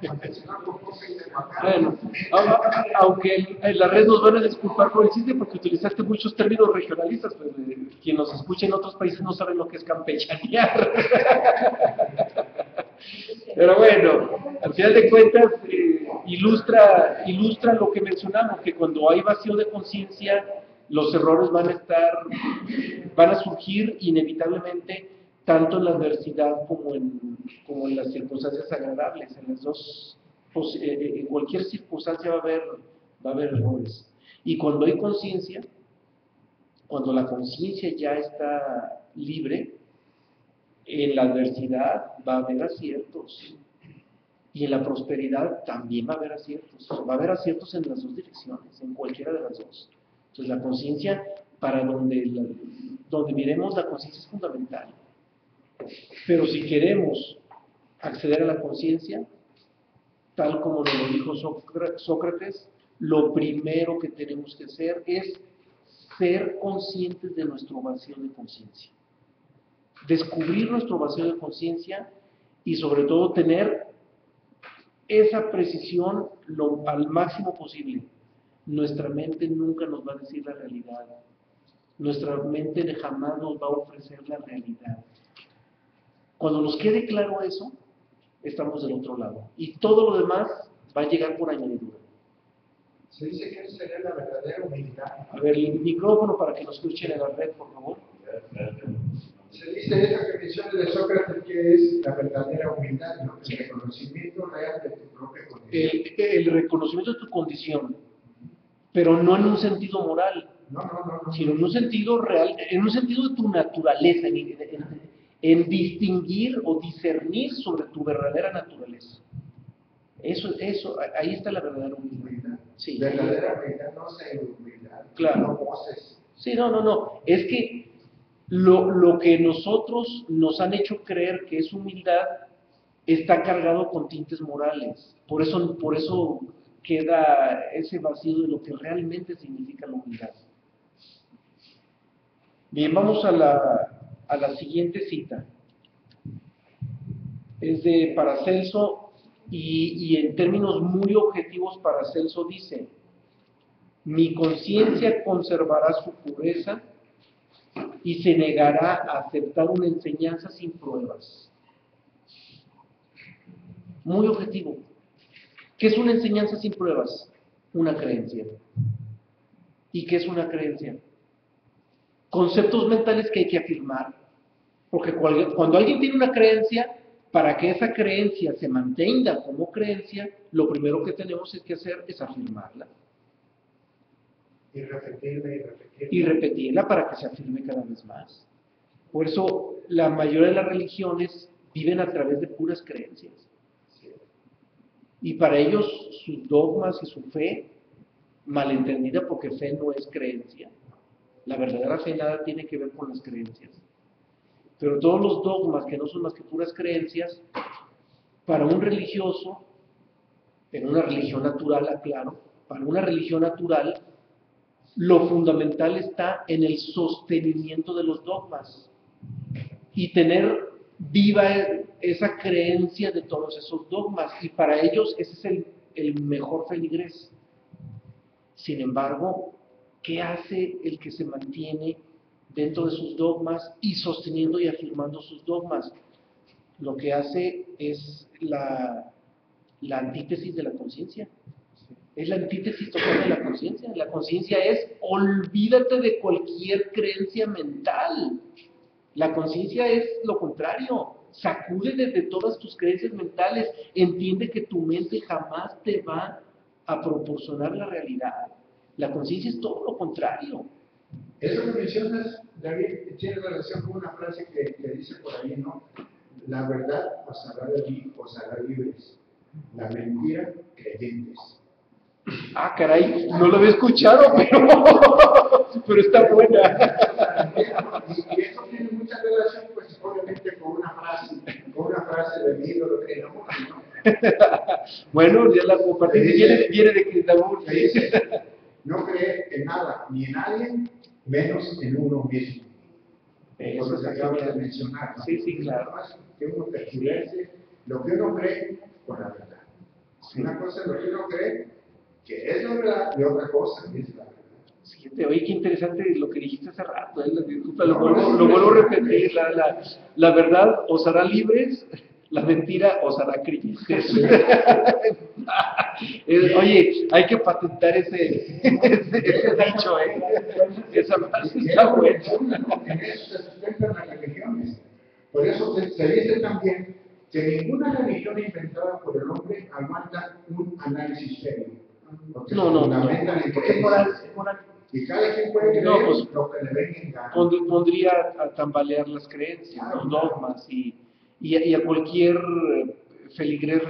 campechanear con coca y tehuacanes? Bueno, aunque en la red nos van a disculpar por el chiste porque utilizaste muchos términos regionalistas, pues quien nos escucha en otros países no sabe lo que es campechanear. Pero bueno, al final de cuentas ilustra lo que mencionamos, que cuando hay vacío de conciencia, los errores van a surgir inevitablemente tanto en la adversidad como en las circunstancias agradables. En las dos, en cualquier circunstancia va a haber errores. Y cuando hay conciencia, cuando la conciencia ya está libre, en la adversidad va a haber aciertos. Y en la prosperidad también va a haber aciertos. Va a haber aciertos en las dos direcciones, en cualquiera de las dos. Entonces la conciencia, para donde miremos, la conciencia es fundamental. Pero si queremos acceder a la conciencia, tal como nos lo dijo Sócrates, lo primero que tenemos que hacer es ser conscientes de nuestro vacío de conciencia. Descubrir nuestro vacío de conciencia y sobre todo tener esa precisión al máximo posible. Nuestra mente nunca nos va a decir la realidad. Nuestra mente jamás nos va a ofrecer la realidad. Cuando nos quede claro eso, estamos del otro lado. Y todo lo demás va a llegar por añadidura. Se dice que esa sería la verdadera humildad. A ver, el micrófono para que nos escuchen en la red, por favor. Se dice esa que menciona de Sócrates que es la verdadera humildad, ¿no? El reconocimiento real de tu propia condición. El reconocimiento de tu condición, pero no en un sentido moral, sino en un sentido real, en un sentido de tu naturaleza, en distinguir o discernir sobre tu verdadera naturaleza. Eso, ahí está la verdadera humildad. Sí. Verdadera humildad no se humildad. Claro. No voces. Sí, no. Es que lo que nosotros nos han hecho creer que es humildad está cargado con tintes morales. Por eso queda ese vacío de lo que realmente significa la humildad. Bien, vamos a la siguiente cita. Es de Paracelso y en términos muy objetivos Paracelso dice: mi conciencia conservará su pureza y se negará a aceptar una enseñanza sin pruebas. Muy objetivo. ¿Qué es una enseñanza sin pruebas? Una creencia. ¿Y qué es una creencia? Conceptos mentales que hay que afirmar. Porque cuando alguien tiene una creencia, para que esa creencia se mantenga como creencia, lo primero que tenemos que hacer es afirmarla. Y repetirla. Y repetirla para que se afirme cada vez más. Por eso la mayoría de las religiones viven a través de puras creencias. Y para ellos sus dogmas y su fe, malentendida porque fe no es creencia. La verdadera fe nada tiene que ver con las creencias. Pero todos los dogmas que no son más que puras creencias, para un religioso, en una religión natural, aclaro, para una religión natural, lo fundamental está en el sostenimiento de los dogmas y tener viva esa creencia de todos esos dogmas, y para ellos ese es el mejor feligrés. Sin embargo, ¿qué hace el que se mantiene dentro de sus dogmas y sosteniendo y afirmando sus dogmas? Lo que hace es la antítesis de la conciencia. Es la antítesis total de la conciencia. La conciencia es: olvídate de cualquier creencia mental. La conciencia es lo contrario. Sacúdete de todas tus creencias mentales. Entiende que tu mente jamás te va a proporcionar la realidad. La conciencia es todo lo contrario. Eso que mencionas, David, tiene relación con una frase que dice por ahí, ¿no? La verdad os hará libres, la mentira creyentes. Ah, caray, no lo había escuchado, pero está buena. Y eso tiene mucha relación, pues, obviamente, con una frase de mi ídolo de Krishnamurti, ¿no? Bueno, ya la compartí, viene de Krishnamurti. No creer en nada ni en nadie, menos en uno mismo. Eso Por lo que acabo de mencionar, ¿no? Sí, claro. Que uno percibe lo que uno cree con la verdad. Sí. Una cosa es lo que uno cree, que es la verdad, y otra cosa es la verdad. Sí, oye, qué interesante lo que dijiste hace rato, disculpa, lo vuelvo a repetir, la verdad os hará libres, la mentira os hará creyentes. Oye, hay que patentar ese dicho, esa frase está buena. En eso se sustentan las religiones. Por eso se dice también que ninguna religión inventada por el hombre aguanta un análisis serio. Porque es moral. Y cada quien puede creer pues, lo que le venga en gana. Pondría a tambalear las creencias, los dogmas, y a cualquier feligrés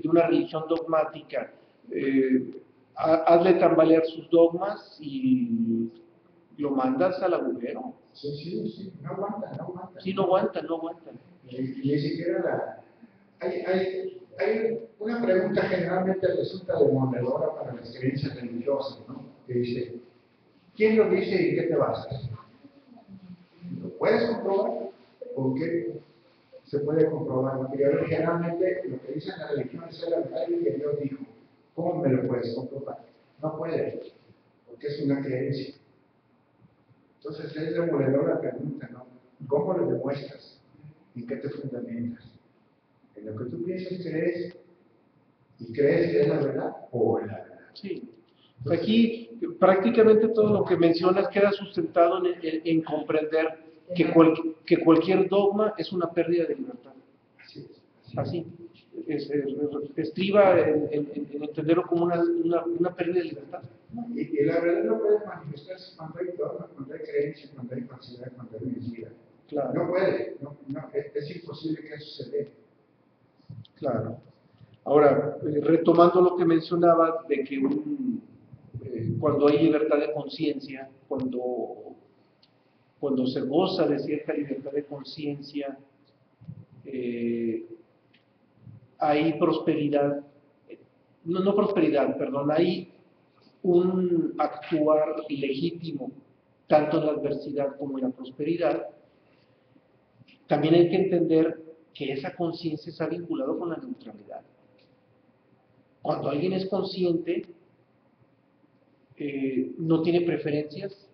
de una religión dogmática, hazle tambalear sus dogmas y lo mandas al agujero. Sí, no aguanta. Sí, no aguantan. Ni siquiera hay una pregunta generalmente resulta demoledora para las creencias religiosas, ¿no? Que dice: ¿quién lo dice y qué te basas? ¿Lo puedes comprobar? ¿Por qué se puede comprobar? Porque generalmente lo que dicen las religiones es la verdad que Dios dijo. ¿Cómo me lo puedes comprobar? No puedes, porque es una creencia. Entonces es demoledora la pregunta, ¿no? ¿Cómo lo demuestras? ¿En qué te fundamentas? ¿En lo que tú piensas crees? ¿Y crees que es la verdad o la verdad? Sí. Aquí prácticamente todo lo que mencionas queda sustentado en comprender que cualquier dogma es una pérdida de libertad. Así. Estriba en entenderlo como una pérdida de libertad. Y la verdad no puede manifestarse cuando hay dogma, cuando hay creencia, cuando hay falsedad, cuando hay mentira. Claro. No puede, es imposible que eso se dé. Claro. Ahora, retomando lo que mencionaba de que cuando hay libertad de conciencia, cuando se goza de cierta libertad de conciencia, hay prosperidad, no prosperidad, perdón, hay un actuar legítimo, tanto en la adversidad como en la prosperidad. También hay que entender que esa conciencia está vinculada con la neutralidad. Cuando alguien es consciente, no tiene preferencias,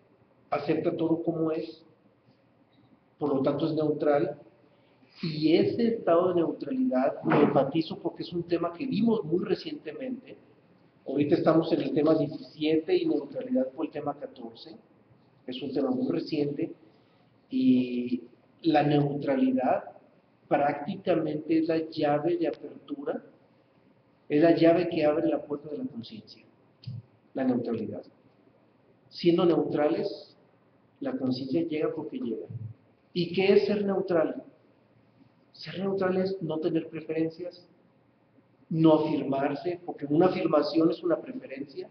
acepta todo como es, por lo tanto es neutral, y ese estado de neutralidad lo enfatizo porque es un tema que vimos muy recientemente. Ahorita estamos en el tema 17 y neutralidad fue el tema 14, es un tema muy reciente, y la neutralidad prácticamente es la llave de apertura, es la llave que abre la puerta de la conciencia, la neutralidad. Siendo neutrales, la conciencia llega porque llega. ¿Y qué es ser neutral? Ser neutral es no tener preferencias, no afirmarse, porque una afirmación es una preferencia.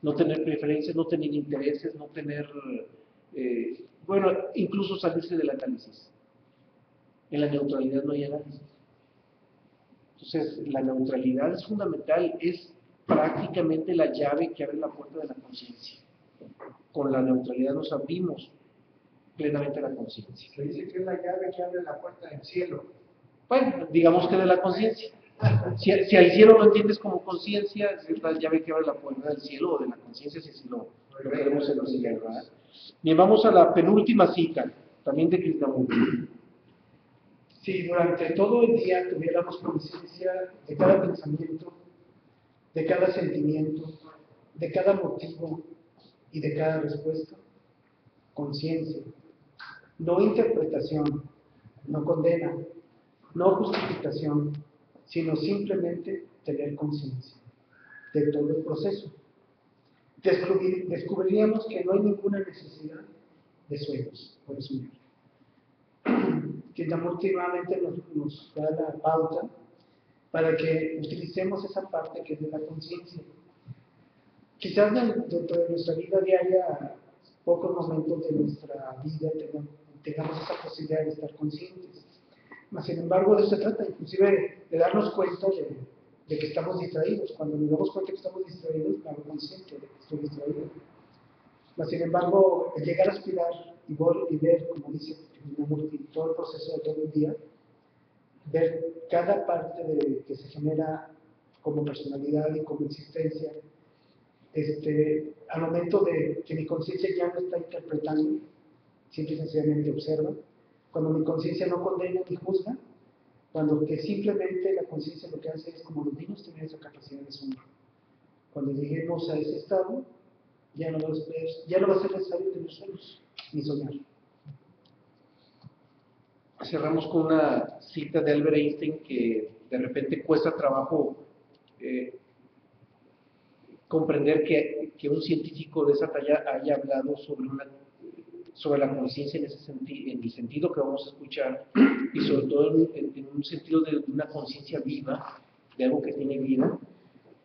No tener preferencias, no tener intereses, no tener, bueno, incluso salirse del análisis. En la neutralidad no hay análisis. Entonces, la neutralidad es fundamental, es prácticamente la llave que abre la puerta de la conciencia. Con la neutralidad nos abrimos plenamente a la conciencia. Se dice que es la llave que abre la puerta del cielo. Bueno, digamos que de la conciencia. Si al cielo lo entiendes como conciencia, es la llave que abre la puerta del cielo o de la conciencia, si lo queremos entender, ¿verdad? Bien, vamos a la penúltima cita, también de Krishnamurti. Si durante todo el día tuviéramos conciencia de cada pensamiento, de cada sentimiento, de cada motivo y de cada respuesta, conciencia, no interpretación, no condena, no justificación, sino simplemente tener conciencia de todo el proceso. Descubriríamos que no hay ninguna necesidad de sueños, por soñar. Krishnamurti nuevamente nos da la pauta para que utilicemos esa parte que es de la conciencia. Quizás dentro de nuestra vida diaria, pocos momentos de nuestra vida tengamos esa posibilidad de estar conscientes. Mas, sin embargo, de eso se trata, inclusive de darnos cuenta de que estamos distraídos. Cuando nos damos cuenta que estamos distraídos, me hago consciente de que estoy distraído. Mas, sin embargo, el llegar a aspirar y ver, como dice todo el proceso de todo el día, ver cada parte que se genera como personalidad y como existencia, al momento de que mi conciencia ya no está interpretando, simple y sencillamente observa, cuando mi conciencia no condena ni juzga, cuando que simplemente la conciencia lo que hace es como los niños tienen esa capacidad de asombro. Cuando lleguemos a ese estado, ya no va a ser necesario tener sueños ni soñar. Cerramos con una cita de Albert Einstein que de repente cuesta trabajo comprender que un científico de esa talla haya hablado sobre la conciencia en el sentido que vamos a escuchar, y sobre todo en un sentido de una conciencia viva, de algo que tiene vida.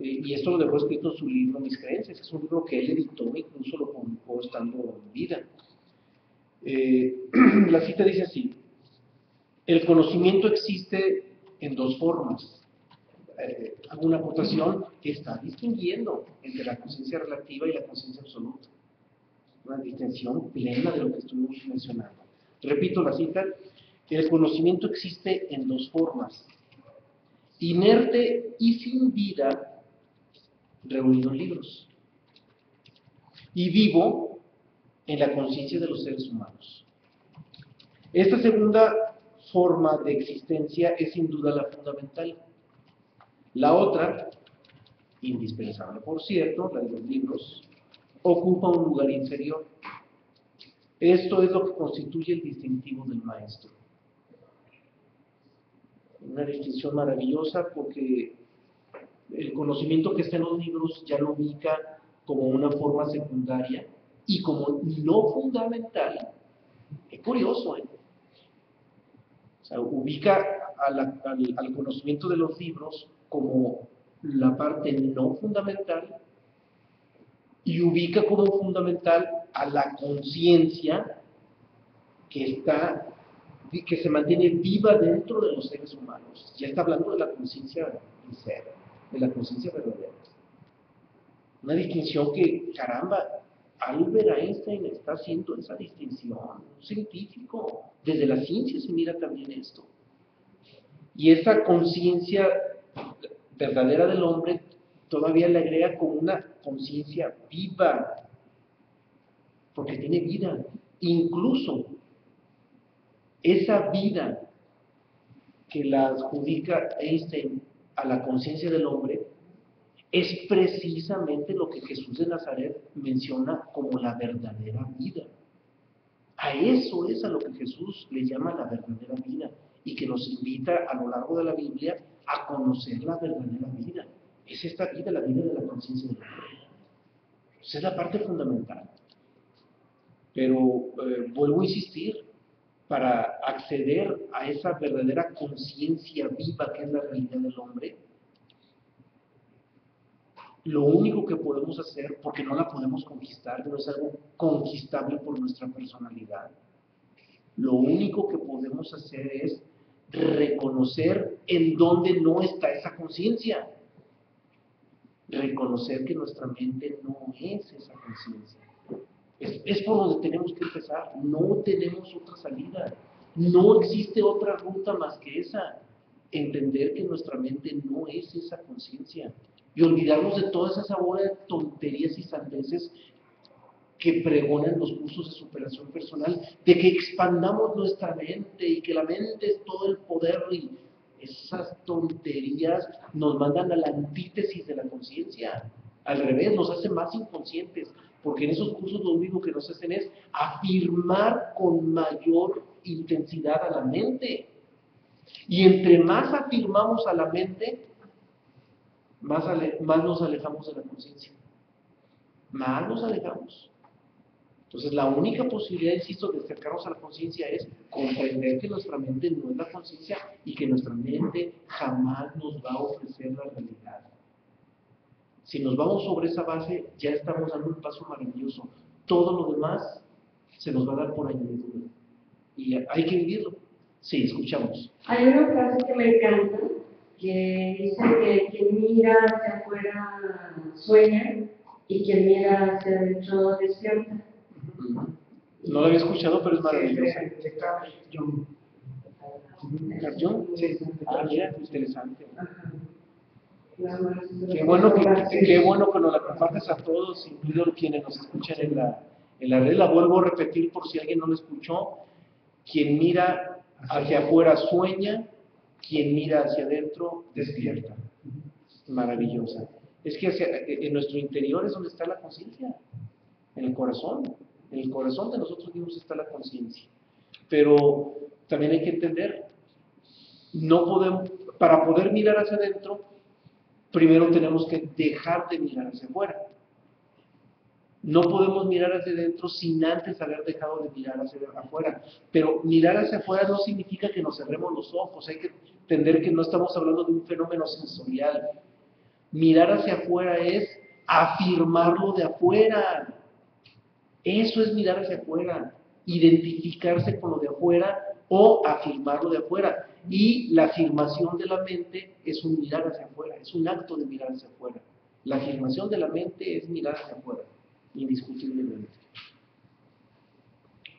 Y esto lo dejó escrito en su libro Mis Creencias. Es un libro que él editó, incluso lo publicó estando en vida. La cita dice así: el conocimiento existe en dos formas. Hago una acotación que está distinguiendo entre la conciencia relativa y la conciencia absoluta. Una distinción plena de lo que estuvimos mencionando. Repito la cita: el conocimiento existe en dos formas: inerte y sin vida, reunido en libros, y vivo en la conciencia de los seres humanos. Esta segunda forma de existencia es sin duda la fundamental. La otra, indispensable por cierto, la de los libros, ocupa un lugar inferior. Esto es lo que constituye el distintivo del maestro. Una distinción maravillosa porque el conocimiento que está en los libros ya lo ubica como una forma secundaria y como no fundamental. Es curioso, ¿eh? O sea, ubica al conocimiento de los libros como la parte no fundamental y ubica como fundamental a la conciencia que se mantiene viva dentro de los seres humanos. Ya está hablando de la conciencia sincera, de la conciencia verdadera. Una distinción que, caramba, Albert Einstein está haciendo esa distinción, un científico. Desde la ciencia se mira también esto. Y esa conciencia verdadera del hombre todavía le agrega como una conciencia viva, porque tiene vida. Incluso esa vida que la adjudica Einstein a la conciencia del hombre es precisamente lo que Jesús de Nazaret menciona como la verdadera vida. A eso es a lo que Jesús le llama la verdadera vida y que nos invita a lo largo de la Biblia a conocer la verdadera vida. Es esta vida, la vida de la conciencia del hombre. Esa es la parte fundamental. Pero vuelvo a insistir, para acceder a esa verdadera conciencia viva que es la realidad del hombre, lo único que podemos hacer, porque no la podemos conquistar, no es algo conquistable por nuestra personalidad, lo único que podemos hacer es reconocer en dónde no está esa conciencia. Reconocer que nuestra mente no es esa conciencia. Es por donde tenemos que empezar. No tenemos otra salida. No existe otra ruta más que esa. Entender que nuestra mente no es esa conciencia. Y olvidarnos de toda esa bola de tonterías y sandeces que pregonan los cursos de superación personal, de que expandamos nuestra mente y que la mente es todo el poder, y esas tonterías nos mandan a la antítesis de la conciencia. Al revés, nos hace más inconscientes, porque en esos cursos lo único que nos hacen es afirmar con mayor intensidad a la mente. Y entre más afirmamos a la mente, más nos alejamos de la conciencia. Más nos alejamos. Entonces, la única posibilidad, insisto, de acercarnos a la conciencia es comprender que nuestra mente no es la conciencia y que nuestra mente jamás nos va a ofrecer la realidad. Si nos vamos sobre esa base, ya estamos dando un paso maravilloso. Todo lo demás se nos va a dar por añadidura. Y hay que vivirlo. Sí, escuchamos. Hay una frase que me encanta, que dice que quien mira hacia afuera sueña y quien mira hacia adentro despierta. No lo había escuchado, pero es maravilloso. De Carl Jung. ¿Carl Jung? Sí. Ah, mira, interesante. Las manos de Qué bueno que la nos la compartes a todos, incluidos quienes nos escuchan en la red. La vuelvo a repetir por si alguien no lo escuchó. Quien mira hacia afuera sueña, quien mira hacia adentro despierta. Maravillosa. Es que en nuestro interior es donde está la conciencia, en el corazón. En el corazón de nosotros mismos está la conciencia. Pero también hay que entender, no podemos, para poder mirar hacia adentro, primero tenemos que dejar de mirar hacia afuera. No podemos mirar hacia adentro sin antes haber dejado de mirar hacia afuera. Pero mirar hacia afuera no significa que nos cerremos los ojos. Hay que entender que no estamos hablando de un fenómeno sensorial. Mirar hacia afuera es afirmarlo de afuera. Eso es mirar hacia afuera. Identificarse con lo de afuera o afirmarlo de afuera. Y la afirmación de la mente es un mirar hacia afuera, es un acto de mirar hacia afuera. La afirmación de la mente es mirar hacia afuera, indiscutiblemente.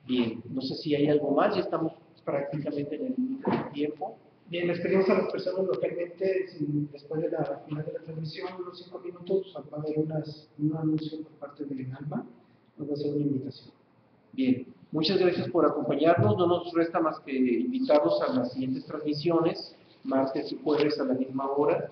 Bien, no sé si hay algo más, ya estamos prácticamente en el límite del tiempo. Bien, les pedimos a las personas localmente, después de la final de la transmisión, unos 5 minutos, va a haber un anuncio por parte del INALMA, nos va a hacer una invitación. Bien, muchas gracias por acompañarnos. No nos resta más que invitarlos a las siguientes transmisiones, martes y jueves a la misma hora,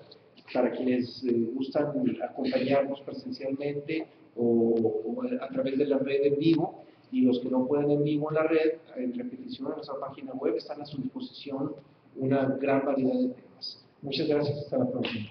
para quienes gustan acompañarnos presencialmente o a través de la red en vivo, y los que no pueden en vivo en la red, en repetición en nuestra página web, están a su disposición una gran variedad de temas. Muchas gracias, hasta la próxima.